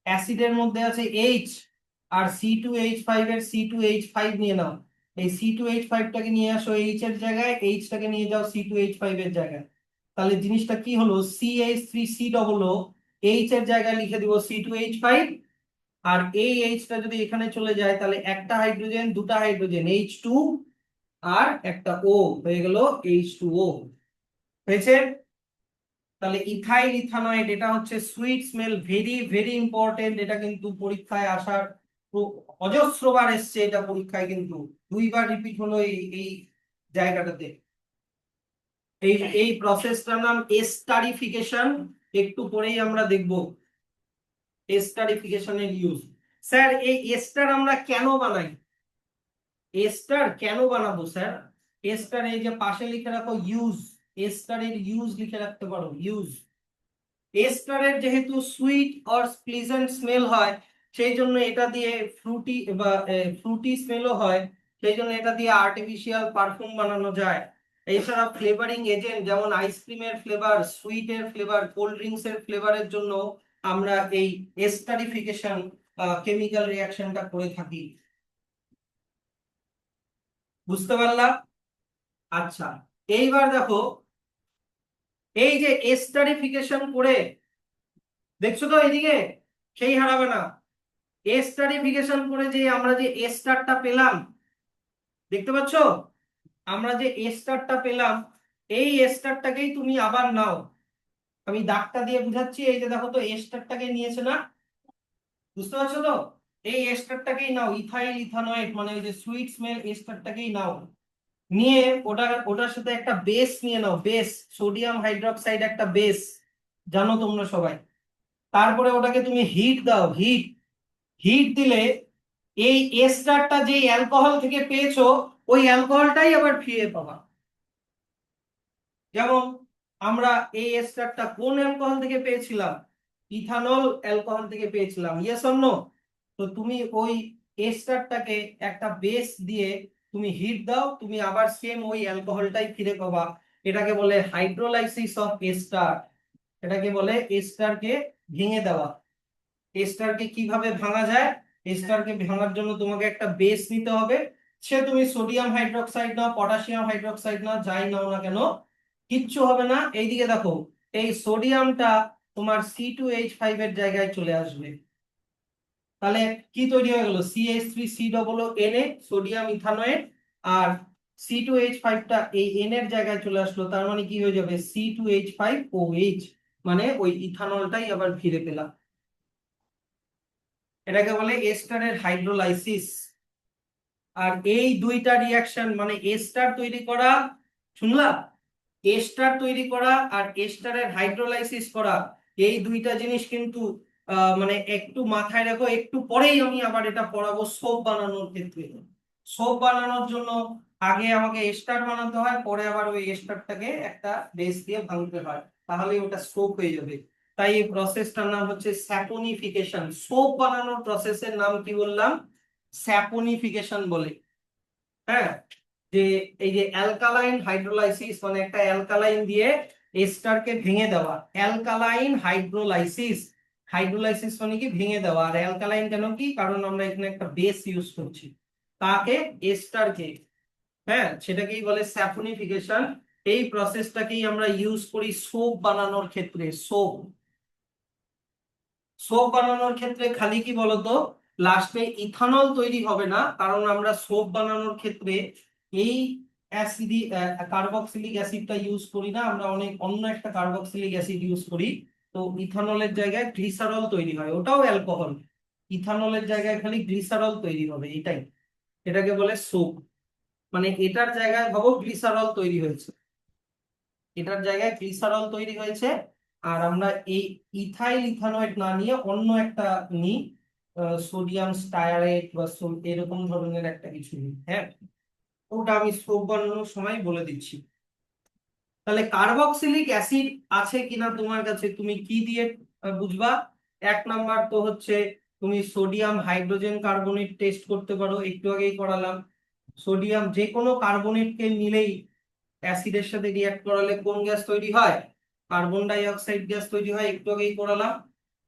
অ্যাসিডের মধ্যে আছে H, আর C2H5 এর C2H5 নিয়ে নাও, এই C2H5টাকে নিয়ে আসো H এর জায়গায়, H টাকে নিয়ে যাও C2H5 এর জায়গায়। তাহলে জিনিসটা কি হলো, CH3COO, H এর জায়গায় লিখে দিব C2H5, আর এই H টা যদি এখানে চলে যায় তাহলে একটা হাইড্রোজেন, দুটা হাইড্রোজেন H2, আর একটা O হয়ে গেল H2O। হয়েছে? তাহলে ইথাইল ইথানয়েড, এটা হচ্ছে sweet smell, very very important, এটা কিন্তু পরীক্ষায় আসার অজস্রবার এসছে, এটা পরীক্ষায় কিন্তু 2বার রিপিট হলো এই জায়গাটাতে। এই এই প্রসেসটার নাম এস্টারিফিকেশন, একটু পরেই আমরা দেখব এস্টারিফিকেশনের ইউজ। স্যার এই এস্টার আমরা কেন বানাই, এস্টার কেন বানাবো স্যার? এস্টার এই যে পাশে লিখে রাখো ইউজ, এস্টারের ইউজ লিখে রাখতে পারো, ইউজ। এস্টারের যেহেতু সুইট অর প্লিজেন্ট স্মেল হয়, সেই জন্য এটা দিয়ে ফ্রুটি বা ফ্রুটি স্মেলও হয়, সেই জন্য এটা দিয়ে আর্টিফিশিয়াল পারফিউম বানানো যায়। এছাড়া ফ্লেভারিং এজেন্ট, যেমন আইসক্রিমের ফ্লেভার, সুইটের ফ্লেভার, কোল্ড ড্রিঙ্কস এর ফ্লেভারের জন্য আমরা এই এস্টারিফিকেশন কেমিক্যাল রিয়াকশনটা করে থাকি। বুঝতে পারলাম? আচ্ছা, এইবার দেখো, এই যে এস্টারিফিকেশন করে, দেখছো তো এইদিকে, সেই হারাবে না, এস্টারিফিকেশন করে যে আমরা যে এস্টারটা পেলাম, দেখতে পাচ্ছ, আমরা যে এস্টারটা পেলাম, এই এস্টারটাকেই তুমি আবার নাও, আমি দাগটা দিয়ে বুঝাচ্ছি, এই যে দেখো তো এস্টারটাকে নিয়েছে না, বুঝতে পারছো তো, এই এস্টারটাকেই নাও, ইথাইল ইথানয়েড মানে ওই যে সুইট স্মেল এস্টারটাকেই নাও, নিয়ে ওটার সাথে একটা বেস নিয়ে নাও, বেস সোডিয়াম হাইড্রোক্সাইড একটা বেস, জানো তোমরা সবাই। তারপরে ওটাকে তুমি হিট দাও, হিট, হিট দিলে এই এস্টারটা যে অ্যালকোহল থেকে পেয়েছো, ওই অ্যালকোহলটাই আবার ফিরে পাবা। যেমন আমরা এই এস্টারটা কোন অ্যালকোহল থেকে পেয়েছিলাম, ইথানল অ্যালকোহল থেকে পেয়েছিলাম, ইয়েস অর নো? তো তুমি ওই এস্টারটাকে একটা বেস দিয়ে তুমি হিট দাও, তুমি আবার সেম ওই অ্যালকোহলটাই ফিরে পাবা। এটাকে বলে হাইড্রোলাইসিস অফ এস্টার। এটাকে বলে এস্টারকে ভেঙে দেওয়া। এস্টারকে কিভাবে ভাঙা যায়? এস্টারকে ভাঙার জন্য তোমাকে একটা বেস নিতে হবে। সে তুমি সোডিয়াম হাইড্রোক্সাইড নাও, পটাশিয়াম হাইড্রোক্সাইড নাও, যাই নাও না কেন, কিচ্ছু হবে না। এইদিকে দেখো, এই সোডিয়ামটা তোমার C2H5 এর জায়গায় চলে আসবে। তাহলে কি তৈরি হয়ে গেল? CH3COO Na, sodium ইথানয়েড। আর C2H5 টা এই N এর জায়গায় চলে আসলো, তার মানে কি হয়ে যাবে? C2H5OH, মানে ওই ইথানলটাই আবার ফিরে পেলাম। এটাকে বলে এস্টারের হাইড্রোলাইসিস। আর এই দুইটা রিয়াকশন মানে এস্টার তৈরি করা, শুনলা, এস্টার তৈরি করা আর এস্টারের হাইড্রোলাইসিস করা, এই দুইটা জিনিস কিন্তু মানে একটু মাথায় রাখো। একটু পরেই আমি আবার এটা পড়াবো সোপ বানানোর ক্ষেত্রে। সোপ বানানোর জন্য আগে আমাকে এস্টার বানাতে হয়, পরে আবার ওই এস্টারটাকে একটা বেস দিয়ে ভাঙতে হয়, তাহলে ওটা সোপ হয়ে যাবে। তাই এই প্রসেসটার নাম হচ্ছে স্যাপোনিফিকেশন। সোপ বানানোর প্রসেসের নাম কি বললাম? স্যাপোনিফিকেশন বলে। হ্যাঁ, যে এই যে অ্যালকালাইন হাইড্রোলাইসিস মানে একটা অ্যালকালাইন দিয়ে এস্টারকে ভেঙে দেওয়া, অ্যালকালাইন হাইড্রোলাইসিস। হাইড্রোলাইসিস মানে কি? ভেঙে দেওয়া। আর অ্যালকালাইন কেন কি? কারণ আমরা এখানে একটা বেস ইউজ করছি, তাকে এস্টারকে। হ্যাঁ, সেটাকেই বলে স্যাপোনিফিকেশন। এই প্রসেসটাকেই আমরা ইউজ করি সোপ বানানোর ক্ষেত্রে। সোপ, সোপ বানানোর ক্ষেত্রে খালি কি বলতো, লাস্টে ইথানল তৈরি হবে না, কারণ আমরা সোপ বানানোর ক্ষেত্রে এই কার্বক্সিলিক অ্যাসিডটা ইউজ করি না, আমরা অনেক অন্য একটা কার্বক্সিলিক অ্যাসিড ইউজ করি। তো ইথানলের জায়গায় গ্লিসারল তৈরি হয়, ওটাও অ্যালকোহল। ইথানলের জায়গায় খালি গ্লিসারল তৈরি হবে, এটাই। এটাকে বলে সোপ। মানে এটার জায়গায় ভাবো গ্লিসারল তৈরি হয়েছে, এটার জায়গায় গ্লিসারল তৈরি হয়েছে। আর আমরা এই ইথাইল ইথানয়েড না নিয়ে অন্য একটা নিই, সোডিয়াম স্টায়ারেট বা এরকম ধরনের একটা কিছু নিই। হ্যাঁ, ওটা আমি সোপ বানানোর সময় বলে দিচ্ছি। তাহলে কার্বক্সিলিক অ্যাসিড আছে কিনা তোমার কাছে তুমি কি দিয়ে বুঝবা? এক নাম্বার তো হচ্ছে তুমি সোডিয়াম হাইড্রোজেন কার্বনেট টেস্ট করতে পারো, একটু আগেই করালাম। সোডিয়াম যে কোনো কার্বনেটকে নিলেই অ্যাসিডের সাথে রিঅ্যাক্ট করালে কোন গ্যাস তৈরি হয়? কার্বন ডাই অক্সাইড গ্যাস তৈরি হয়, একটু আগেই করালাম।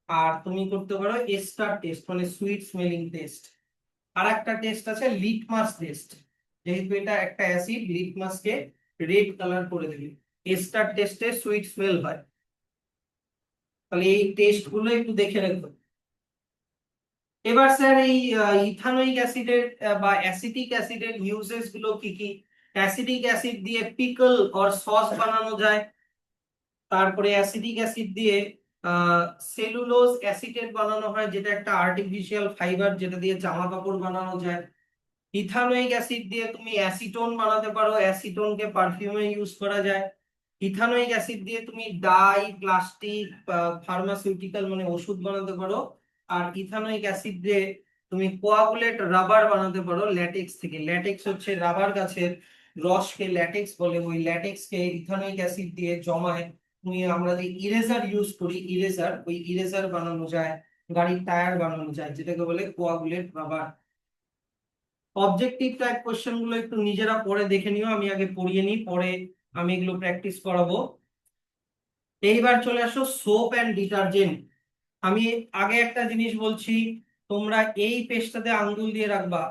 আর তুমি করতে পারো এস্টার টেস্ট মানে সুইট স্মেলিং টেস্ট। আর একটা টেস্ট আছে লিটমাস টেস্ট, যেহেতু এটা একটা অ্যাসিড, লিটমাসকে রেড কালার করে দেবে। এস্টার টেস্টে সুইট স্মেল হয়। তাহলে এই টেস্ট গুলো একটু দেখে রাখবে। এবার স্যার এই ইথানোয়িক অ্যাসিডের বা অ্যাসিটিক অ্যাসিডের ইউজেস গুলো কি কি? অ্যাসিটিক অ্যাসিড দিয়ে পিকল অর সস বানানো যায়। তারপরে অ্যাসিটিক অ্যাসিড দিয়ে সেলুলোজ অ্যাসিটেট বানানো হয়, যেটা একটা আর্টিফিশিয়াল ফাইবার, যেটা দিয়ে জামা কাপড় বানানো যায়। ইথানোয়িক অ্যাসিড দিয়ে তুমি অ্যাসিটোন বানাতে পারো, অ্যাসিটোনকে পারফিউমে ইউজ করা যায়। ইথানোয়িক অ্যাসিড দিয়ে তুমি ডাই, প্লাস্টিক, ফার্মাসিউটিক্যাল মানে ওষুধ বানাতে পারো। আর ইথানোয়িক অ্যাসিড দিয়ে তুমি কোয়াগুলেট রাবার বানাতে পারো ল্যাটেক্স থেকে। ল্যাটেক্স হচ্ছে রাবার গাছের রসকে ল্যাটেক্স বলে, ওই ল্যাটেক্সকে ইথানোয়িক অ্যাসিড দিয়ে জমায় তুমি, আমরা যে ইরেজার ইউজ করি, ইরেজার, ওই ইরেজার বানানো যায়, গাড়ির টায়ার বানানো যায়, যেটাকে বলে coagulate rubber. Objective type question গুলো একটু নিজেরা পড়ে দেখে নিও, আমি আগে পড়িয়ে নিই, পরে আমি এগুলো প্র্যাকটিস করাবো। এইবার চলে আসো সোপ অ্যান্ড ডিটারজেন্ট। আমি আগে একটা জিনিস বলছি, তোমরা এই পেজটাতে আঙ্গুল দিয়ে রাখবা।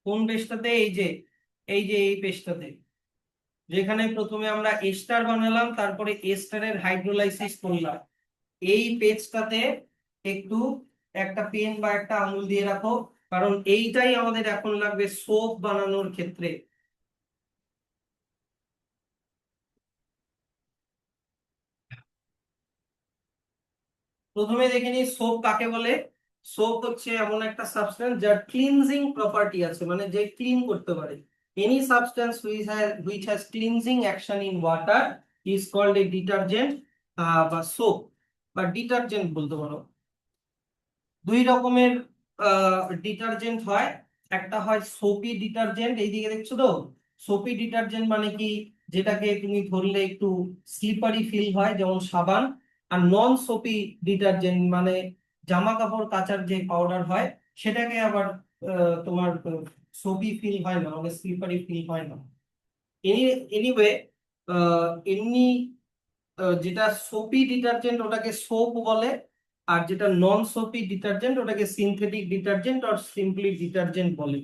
কোন পেজটাতে? এই যে এই পেজটাতে, যেখানে প্রথমে আমরা এস্টার বানালাম, তারপরে এস্টারের হাইড্রোলাইসিস করলাম, এই পেজটাতে একটু একটা পেন বা একটা আঙ্গুল দিয়ে রাখো, কারণ এইটাই আমাদের এখন লাগবে সোপ বানানোর ক্ষেত্রে। প্রথমে দেখে নিই সোপ কাকে বলে। সোপ হচ্ছে এমন একটা সাবস্টেন্স যার ক্লিনজিং প্রপার্টি আছে, মানে যে ক্লিন করতে পারে। Any substance which has cleansing action in water is called a detergent বা সোপ বা ডিটারজেন্ট বলতে পারো। দুই রকমের ডিটারজেন্ট হয়, একটা হয় সোপি ডিটারজেন্ট, এইদিকে দেখছো তো। সোপি ডিটারজেন্ট মানে কি? যেটাকে তুমি ধরলে একটু স্লিপারি ফিল হয়, যেমন সাবান। আর নন সোপি ডিটারজেন্ট মানে জামা কাপড় কাচার যে পাউডার হয়, সেটাকে আবার তোমার সোপি ফিল হয় না, মানে স্লিপারি ফিল হয় না। এনিওয়ে, এমনি যেটা সোপি ডিটারজেন্ট ওটাকে সোপ বলে, আর যেটা নন সোপি ডিটারজেন্ট ওটাকে সিনথেটিক ডিটারজেন্ট আর সিম্পলি ডিটারজেন্ট বলে।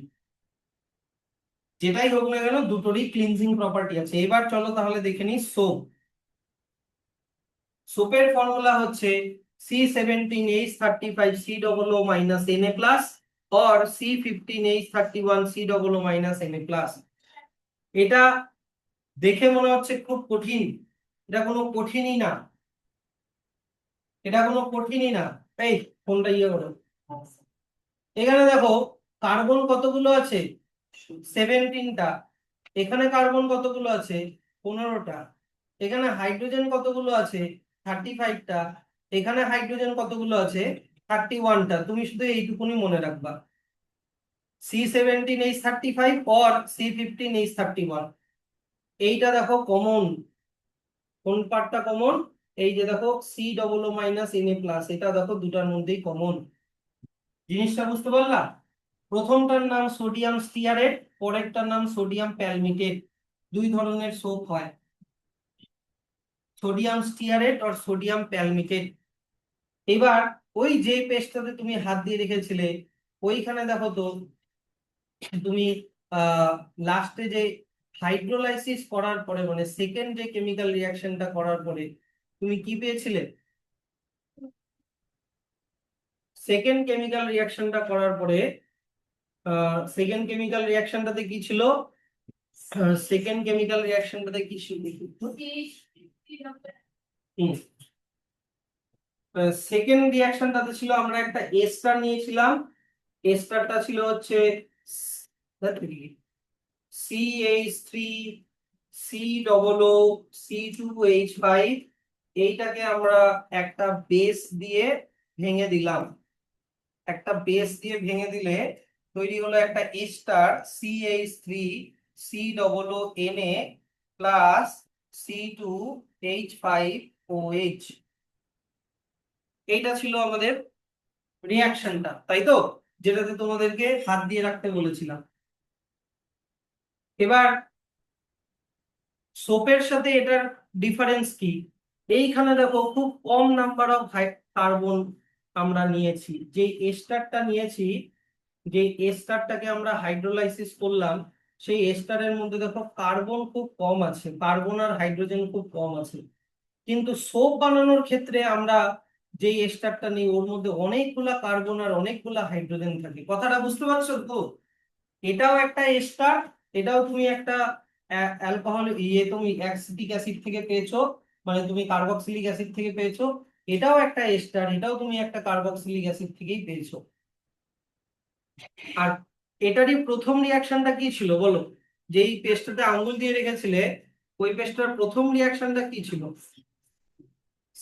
যেটাই হোক না কেন দুটোরই ক্লিনজিং প্রপার্টি আছে। এবার চলো তাহলে দেখে নিই সোপ। সোপের ফর্মুলা হচ্ছে C17H35COO - Na plus or C15H31COO - Na plus. এটা দেখে মনে হচ্ছে খুব কঠিন, এটা কোনো কঠিনই না, এটা কোনো কঠিনই না। এই ফোনটা ইয়ে করো। এখানে দেখো কার্বন কতগুলো আছে, 17টা। এখানে কার্বন কতগুলো আছে, 15টা। এখানে হাইড্রোজেন কতগুলো আছে, 35টা। এখানে হাইড্রোজেন কতগুলো আছে, 31টা। তুমি শুধু এইটুকুনি মনে রাখবা, C17H35 or C15H31। এইটা দেখো কমন, কোন পার্টটা কমন, এই যে দেখো COO - Na প্লাস, এটা দেখো দুটার মধ্যেই কমন। জিনিসটা বুঝতে পারলা? প্রথমটার নাম সোডিয়াম স্টিয়ারেট, পরেরটার নাম সোডিয়াম প্যালমিটেট। দুই ধরনের সোপ হয়, সোডিয়াম স্টিয়ারেট আর সোডিয়াম প্যালমিটেট। এবার ওই যে পেস্টটাতে তুমি হাত দিয়ে রেখেছিলে, ওইখানে দেখো তো তুমি লাস্টে যে হাইড্রোলাইসিস করার পরে, মানে সেকেন্ড যে কেমিক্যাল রিয়াকশনটা করার পরে তুমি কি পেয়েছিলে? সেকেন্ড কেমিক্যাল রিয়াকশনটা করার পরে সেকেন্ড কেমিক্যাল রিয়াকশনটাতে কি ছিল? সেকেন্ড কেমিক্যাল রিয়াকশনটাতে কি ছিল? সেকেন্ড রিয়াকশনটাতে ছিল আমরা একটা এস্টার নিয়েছিলাম। এস্টারটা ছিল হচ্ছে CH3 COO C2H5। এইটাকে আমরা একটা বেস দিয়ে ভেঙে দিলাম, একটা বেস দিয়ে ভেঙে দিলে তৈরি হলো একটা এস্টার CH3COONA প্লাস C2H5OH। এইটা ছিল আমাদের রিয়াকশনটা, তাই তো, যেটাতে তোমাদেরকে হাত দিয়ে রাখতে বলেছিলাম। এবার সোপের সাথে এটার ডিফারেন্স কি? এইখানে দেখো খুব কম নাম্বার অফ কার্বন আমরা নিয়েছি, যে এস্টারটা নিয়েছি, যে এস্টারটাকে আমরা হাইড্রোলাইসিস করলাম, সেই এস্টারের মধ্যে দেখো কার্বন খুব কম আছে, কার্বন আর হাইড্রোজেন খুব কম আছে। কিন্তু সোপ বানানোর ক্ষেত্রে আমরা যে এস্টারটা নিই ওর মধ্যে অনেকগুলা কার্বন আর অনেকগুলা হাইড্রোজেন থাকে। কথাটা বুঝতে পারছো তো? এটাও একটা এস্টার, এটাও তুমি একটা অ্যালকোহল তুমি অ্যাসিটিক অ্যাসিড থেকে পেয়েছো, মানে তুমি কার্বক্সিলিক অ্যাসিড থেকে পেয়েছো। এটাও একটা এস্টার, এটাও তুমি একটা কার্বক্সিলিক অ্যাসিড থেকেই পেয়েছো। আর এটারই প্রথম রিয়াকশনটা কি ছিল বলো? যেই পেস্টটাতে আঙ্গুল দিয়ে রেখেছিলে, ওই পেস্টটার প্রথম রিয়াকশনটা কি ছিল?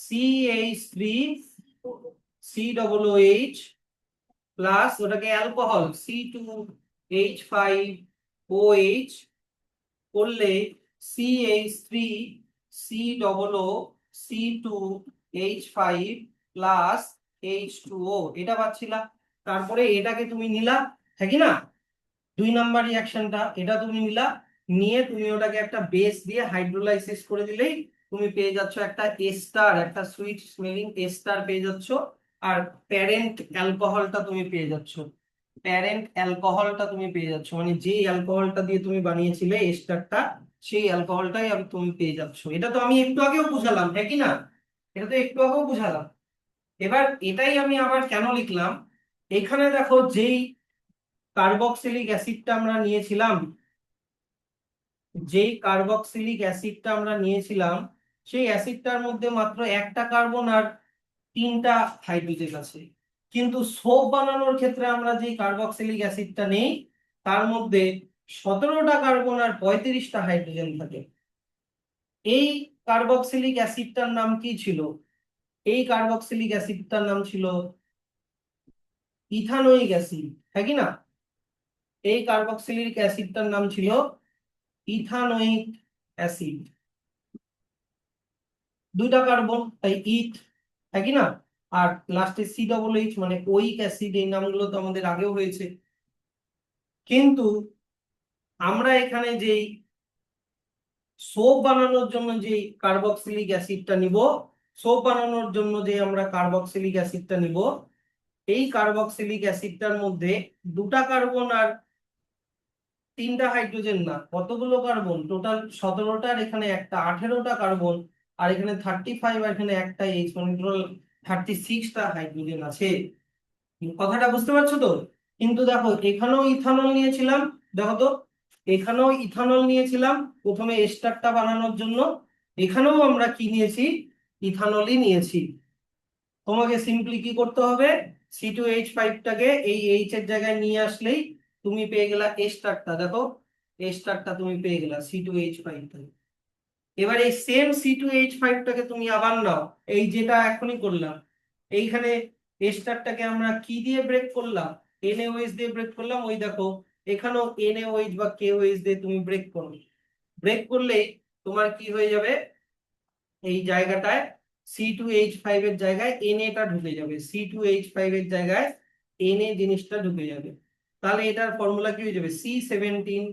CH3COOH প্লাস ওটাকে অ্যালকোহল C2H5OH করলে CH3COO C2H5 প্লাস H2O, এটা পাচ্ছিলা। তারপরে এটাকে তুমি নিলা, হ্যাঁ কি না? 2 নাম্বার রিয়াকশনটা এটা তুমি নিলা, নিয়ে তুমি ওটাকে একটা বেস দিয়ে হাইড্রোলাইসিস করে দিলেই তুমি পেয়ে যাচ্ছ একটা এস্টার, একটা সুইট স্মেলিং এস্টার পেয়ে যাচ্ছ। আর প্যারেন্ট অ্যালকোহলটা তুমি পেয়ে যাচ্ছ, প্যারেন্ট অ্যালকোহলটা তুমি পেয়ে যাচ্ছ, মানে যে অ্যালকোহলটা দিয়ে তুমি বানিয়েছিলে এস্টারটা, সেই অ্যালকোহলটাই তুমি পেয়ে যাচ্ছ। এটা তো আমি একটু আগেও বুঝালাম, হ্যাঁ কি না? এটা তো একটু আগেও বুঝালাম। এবার এটাই আমি আবার কেন লিখলাম, এখানে দেখো যেই কার্বক্সিলিক অ্যাসিডটা আমরা নিয়েছিলাম, যেই কার্বক্সিলিক অ্যাসিডটা আমরা নিয়েছিলাম, সেই অ্যাসিডটার মধ্যে মাত্র একটা কার্বন আর 3টা হাইড্রোজেন আছে। কিন্তু সোপ বানানোর ক্ষেত্রে আমরা যে কার্বক্সিলিক অ্যাসিডটা নেই, তার মধ্যে 17টা কার্বন আর 35টা হাইড্রোজেন থাকে। এই কার্বক্সিলিক অ্যাসিডটার নাম কি ছিল? এই কার্বক্সিলিক অ্যাসিডটার নাম ছিল ইথানোয়িক অ্যাসিড, হ্যাঁ কি না? এই কার্বক্সিলিক অ্যাসিডটার নাম ছিল ইথানোয়িক অ্যাসিড। 2টা কার্বন, তাই ইথ, হ্যাঁ কি না? আর লাস্টে COOH মানে ওইক অ্যাসিড, এই নামগুলো তো আমাদের আগেও হয়েছে। কিন্তু আমরা এখানে যেই সোপ বানানোর জন্য যে কার্বক্সিলিক অ্যাসিডটা নিব, সোপ বানানোর জন্য যে আমরা কার্বক্সিলিক অ্যাসিডটা নিব, এই কার্বক্সিলিক অ্যাসিডটার মধ্যে দুটা কার্বন আর তিনটা হাইড্রোজেন না, কতগুলো কার্বন, টোটাল 17টার এখানে একটা 18টা কার্বন, আর এখানে 35 আর এখানে একটা এইচ, মানে টোটাল 36টা হাইড্রোজেন আছে। কথাটা বুঝতে পারছো তো? কিন্তু দেখো এখানেও ইথানল নিয়েছিলাম, দেখো তো এখানেও ইথানল নিয়েছিলাম প্রথমে এস্টারটা বানানোর জন্য, এখানেও আমরা কি নিয়েছি, ইথানলই নিয়েছি। তোমাকে সিম্পলি কি করতে হবে, C2H5টাকে এই এইচ এর জায়গায় নিয়ে আসলেই তুমি পেয়ে গেলা এস্টারটা, দেখো এস্টারটা তুমি পেয়ে গেলা C2H5টা। এবার এই সেম C2H5টাকে তুমি আবার নাও, এই যেটা এখনই করলাম, এইখানে এস্টারটাকে আমরা কি দিয়ে ব্রেক করলাম, NaOH দিয়ে ব্রেক করলাম, ওই দেখো এখানেও NaOH বা KOH দিয়ে তুমি ব্রেক করো, ব্রেক করলে তোমার কি হয়ে যাবে, এই জায়গাটায় C2H5 এর জায়গায় Na ঢুকে যাবে, C2H5 এর জায়গায় Na জিনিসটা ঢুকে যাবে। তাহলে এটার ফর্মুলা কি হয়ে যাবে, C17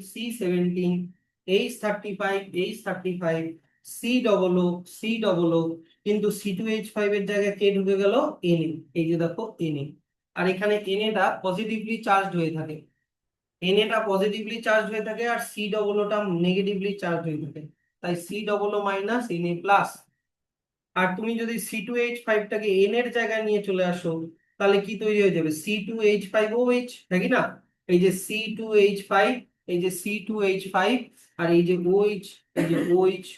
H35 C, কিন্তু C2H5 এর জায়গায় কে ঢুকে গেল, Na, এই যে দেখো Na। আর এখানে Na পজিটিভলি চার্জড হয়ে থাকে, Na পজিটিভলি চার্জ হয়ে থাকে, আর C নেগেটিভলি চার্জ হয়ে থাকে, তাই C মাইনাস Na প্লাস। আর তুমি যদি C2H5টাকে N এর জায়গায় নিয়ে চলে আসো, তাহলে কি তৈরি হয়ে যাবে, C2H5OH, নাকি না? এই যে C2H5, এই যে C2H5, আর এই যে OH, এই যে OH।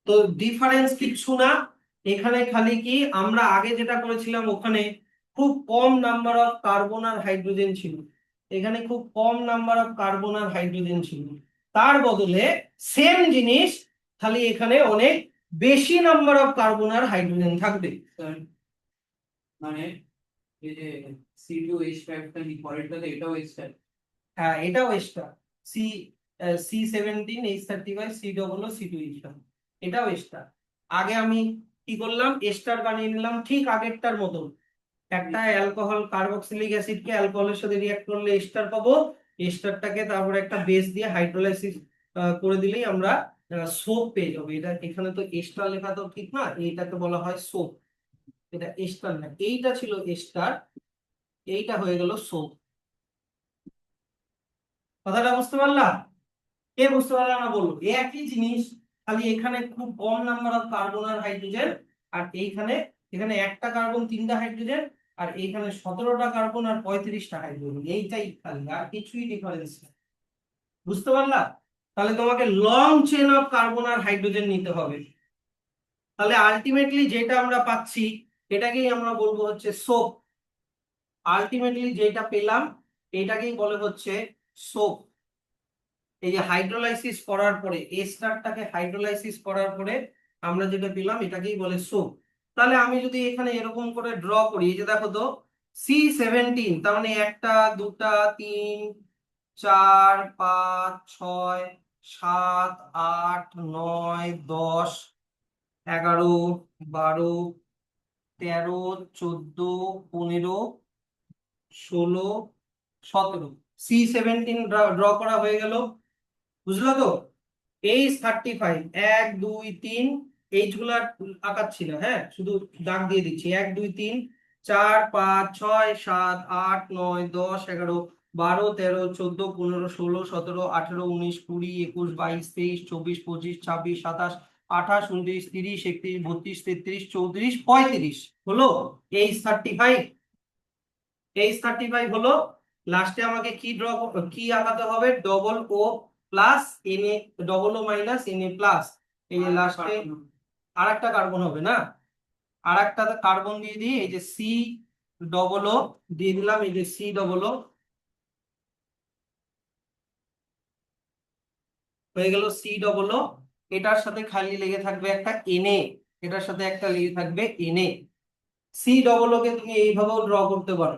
তো ডিফারেন্স কিচ্ছু না, এখানে খালি কি আমরা আগে যেটা করেছিলাম ওখানে খুব কম নাম্বার অফ কার্বন আর হাইড্রোজেন ছিল, এখানে খুব কম নাম্বার অফ কার্বন আর হাইড্রোজেন ছিল, তার বদলে সেম জিনিস, খালি এখানে অনেক বেশি নাম্বার অফ কার্বন আর হাইড্রোজেন থাকবে। স্যার, মানে এই যে C2H5টা কি পরেরটাতে এটাও এস্টার? হ্যাঁ, এটাও ester, C C17 H35 C, এটাও এস্টার। আগে আমি কি করলাম, এস্টার বানিয়ে নিলাম ঠিক আগেরটার মতো, একটা অ্যালকোহল কার্বক্সিলিক অ্যাসিডকে অ্যালকোহলের সাথে রিঅ্যাক্ট করলে এস্টার পাবো, এস্টারটাকে তারপর একটা বেস দিয়ে হাইড্রোলাইসিস করে দিলেই আমরা সোপ পেয়ে যাবো। এটা এখানে তো এস্টার লেখা তো ঠিক না, এইটাকে বলা হয় সোপ, এটা এস্টার না, এইটা ছিল এস্টার, এইটা হয়ে গেল সোপ। কথাটা বুঝতে পারলাম? কে বুঝতে পারলাম না বললো, একই জিনিস, খালি এখানে খুব কম নাম্বার অফ কার্বন আর হাইড্রোজেন, আর এইখানে এখানে একটা কার্বন তিনটা হাইড্রোজেন, আর এইখানে 17টা কার্বন আর 35টা হাইড্রোজেন, এইটাই খালি, আর কিছুই ডিফারেন্স নেই। বুঝতে পারলাম? তাহলে তোমাকে লং চেন অফ কার্বন আর হাইড্রোজেন নিতে হবে, তাহলে আলটিমেটলি যেটা আমরা পাচ্ছি এটাকেই আমরা বলবো হচ্ছে সোপ। আলটিমেটলি যেটা পেলাম এটাকেই বলে হচ্ছে সোপ। এই যে হাইড্রোলাইসিস করার পরে, এস্টারটাকে হাইড্রোলাইসিস করার পরে আমরা যেটা পেলাম এটাকেই বলে সোপ। তাহলে আমি যদি এখানে এরকম করে ড্র করি, এই যে দেখো তো C17, তার মানে একটা দুটা তিন চার পাঁচ ছয় সাত আট নয় 10 11 12 13 14 15 16 17, C17 ড্র করা হয়ে গেল, বুঝলো তো? H35, 1 2 3, এইচ গুলার আঁকাচ্ছি না, হ্যাঁ শুধু দাগ দিয়ে দিচ্ছি, 1 2 3 4 5 6 7 8 9 10 11 12 13 14 15 16 17 18 19 20 21 22 23 24 25 26 27 28 29 30 31 32 33 34 35 হলো H35 লাস্টে আমাকে কি কি আঁকাতে হবে, double N A, double O minus N A plus, এই যে লাস্টে আর একটা কার্বন হবে না, আর একটা কার্বন দিয়ে দিই, এই যে C দিয়ে দিলাম, এই যে C হয়ে গেল C, এটার সাথে খালি লেগে থাকবে একটা Na, এটার সাথে একটা লেগে থাকবে Na। C, কে তুমি এইভাবেও ড্র করতে পারো,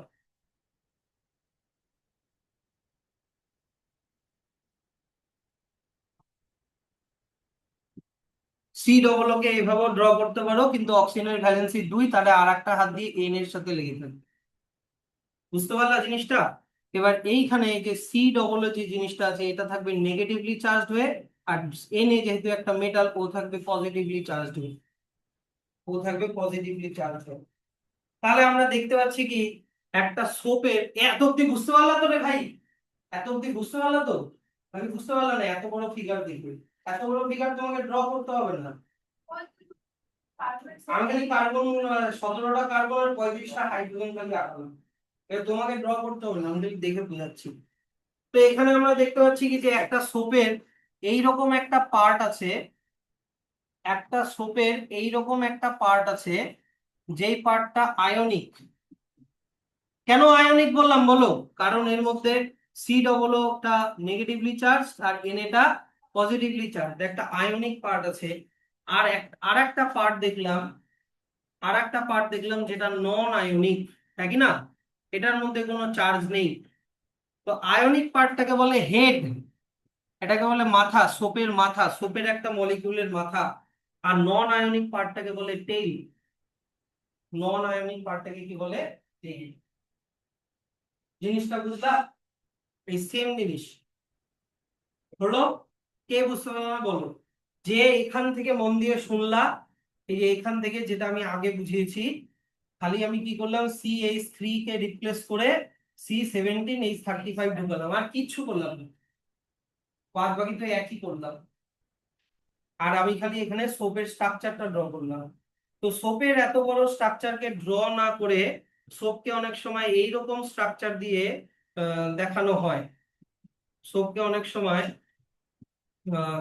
C, কে এইভাবেও ড্র করতে পারো, কিন্তু অক্সিজেনের ভ্যালেন্সি 2, তাহলে আর একটা হাত দিয়ে এন এর সাথে লেগে থাকবে। বুঝতে পারলা জিনিসটা? এবার এইখানে এই যে সি ডবল যে জিনিসটা আছে এটা থাকবে নেগেটিভলি চার্জড হয়ে, আর এনে যেহেতু একটা মেটাল ও থাকবে পজিটিভলি চার্জড হয়ে, ও থাকবে পজিটিভলি চার্জ হয়ে। তাহলে আমরা দেখতে পাচ্ছি কি একটা সোপের, এত অব্দি বুঝতে পারলা তো রে ভাই? এত অব্দি বুঝতে পারলা তো? আমি বুঝতে পারলাম না, এত বড় ফিগার দেখবে, এত বড় ফিগার তোমাকে ড্র করতে হবে না। আমি খালি কার্বন 17টা কার্বন আর 35টা হাইড্রোজেন খালি আঁকলাম, এটা তোমাকে ড্র করতে হবে না, আমি খালি দেখে বোঝাচ্ছি। তো এখানে আমরা দেখতে পাচ্ছি কি যে একটা সোপের এইরকম একটা পার্ট আছে, একটা সোপের এইরকম একটা পার্ট আছে যেই পার্টটা আয়নিক। কেন আয়নিক বললাম বলো? কারণ এর মধ্যে সি ডবলটা নেগেটিভলি চার্জ আর এন এটা পজিটিভলি চার্জ, একটা আয়নিক পার্ট আছে। আর একটা পার্ট দেখলাম, যেটা নন আয়নিক, তাই কি না? এটার মধ্যে কোনো চার্জ নেই। তো আয়নিক পার্টটাকে বলে হেড, এটাকে বলে মাথা, সোপের মাথা, সোপের একটা মলিকিউলের মাথা। আর নন আয়নিক পার্টটাকে বলে টেইল, নন আয়নিক পার্টটাকে কি বলে? টেইল। জিনিসটা বুঝলা? এই সেম জিনিস হলো। কে বুঝতে পারলো না বলো? যে এখান থেকে মন দিয়ে শুনলা, এই যে এখান থেকে যেটা আমি আগে বুঝিয়েছি, খালি আমি কি করলাম, CH3 কে রিপ্লেস করে C17H35 ঢুকালাম, আর কিচ্ছু করলাম না, বাদ বাকি তো একই করলাম। আর আমি খালি এখানে সোপের স্ট্রাকচারটা ড্র করলাম। তো সোপের এত বড় স্ট্রাকচারকে ড্র না করে সোপকে অনেক সময় এইরকম স্ট্রাকচার দিয়ে দেখানো হয়। সোপকে অনেক সময়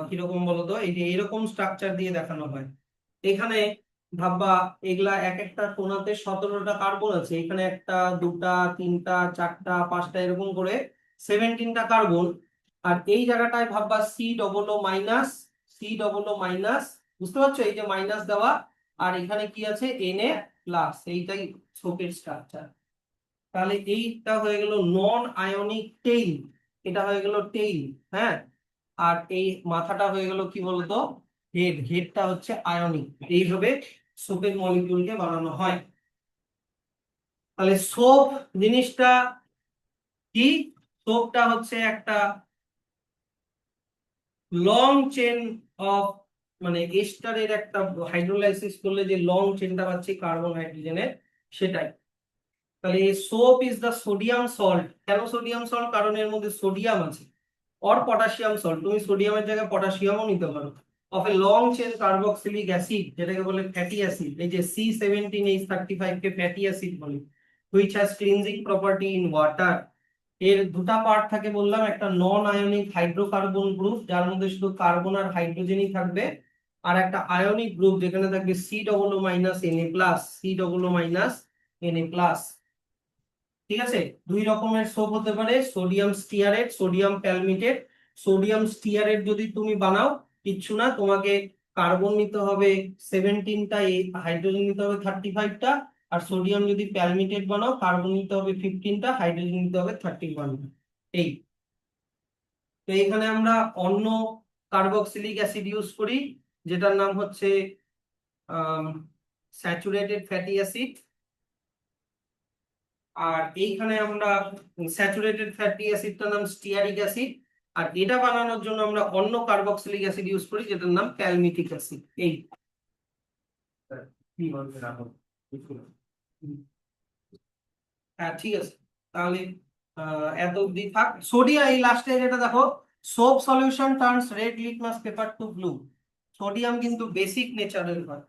কিরকম বলতো, এই যে এরকম স্ট্রাকচার দিয়ে দেখানো হয়। এখানে ভাববা এগুলা এক একটা কোণাতে 17টা কার্বন আছে, এখানে একটা, দুটা, তিনটা, চারটা, পাঁচটা, এরকম করে 17টা কার্বন। আর এই জায়গাটায় ভাববা সি ডবল ও মাইনাস, বুঝতে পারছো? এই যে মাইনাস দেওয়া, আর এখানে কি আছে, Na+, এইটাই ছোপের স্ট্রাকচার। তাহলে এইটা হয়ে গেল নন আয়নিক টেইল, এটা হয়ে গেল টেইল। হ্যাঁ, আর এই মাথাটা হয়ে গেল কি বলতো, হেড, হেডটা হচ্ছে আয়নিক। এইভাবে সোপের মলিকিউলকে বানানো হয়। তাহলে সোপ জিনিসটা কি? সোপটা হচ্ছে একটা লং চেন অফ, মানে এস্টারের একটা হাইড্রোলাইসিস করলে যে লং চেনটা পাচ্ছি কার্বন হাইড্রোজেনের, সেটাই। তাহলে soap is the sodium salt. কেন সোডিয়াম সল্ট? কারণ এর মধ্যে সোডিয়াম আছে। অর পটাশিয়াম সল্ট, তুমি সোডিয়ামের জায়গায় পটাশিয়ামও নিতে পারো। Of a long chain carboxylic acid, যেটাকে বলে ফ্যাটি অ্যাসিড, এই যে C17H35 কে ফ্যাটি অ্যাসিড বলে, which has cleansing property in water. এর দুটা পার্ট থাকে বললাম, একটা নন আয়নিক হাইড্রোকার্বন গ্রুপ যার মধ্যে শুধু কার্বন আর হাইড্রোজেনই থাকবে, আর একটা আয়নিক গ্রুপ যেখানে থাকবে C++ Na+, ঠিক আছে? দুই রকমের সোপ হতে পারে, sodium stearate, sodium palmitate. Sodium stearate যদি তুমি বানাও, কিচ্ছু না, তোমাকে কার্বন নিতে হবে 17টা, হাইড্রোজেন নিতে হবে 35টা। আর সোডিয়াম যদি প্যালমিটেট বানাও, কার্বন নিতে হবে 15টা, হাইড্রোজেন নিতে হবে 31টা। এই, তো এখানে আমরা অন্য কার্বক্সিলিক অ্যাসিড ইউজ করি, যেটার নাম হচ্ছে স্যাচুরেটেড ফ্যাটি অ্যাসিড। আর এইখানে আমরা স্যাচুরেটেড ফ্যাটি অ্যাসিডটার নাম স্টিয়ারিক অ্যাসিড। আর এটা বানানোর জন্য আমরা অন্য কার্বক্সিলিক অ্যাসিড ইউজ করি, যেটার নাম ক্যালমিটিক অ্যাসিড। এই হ্যাঁ, ঠিক আছে। তাহলে এত অব্দি থাক। সোডিয়াম, এই লাস্টে যেটা দেখো, soap solution turns red litmus paper to blue. Sodium কিন্তু বেসিক নেচারের হয়।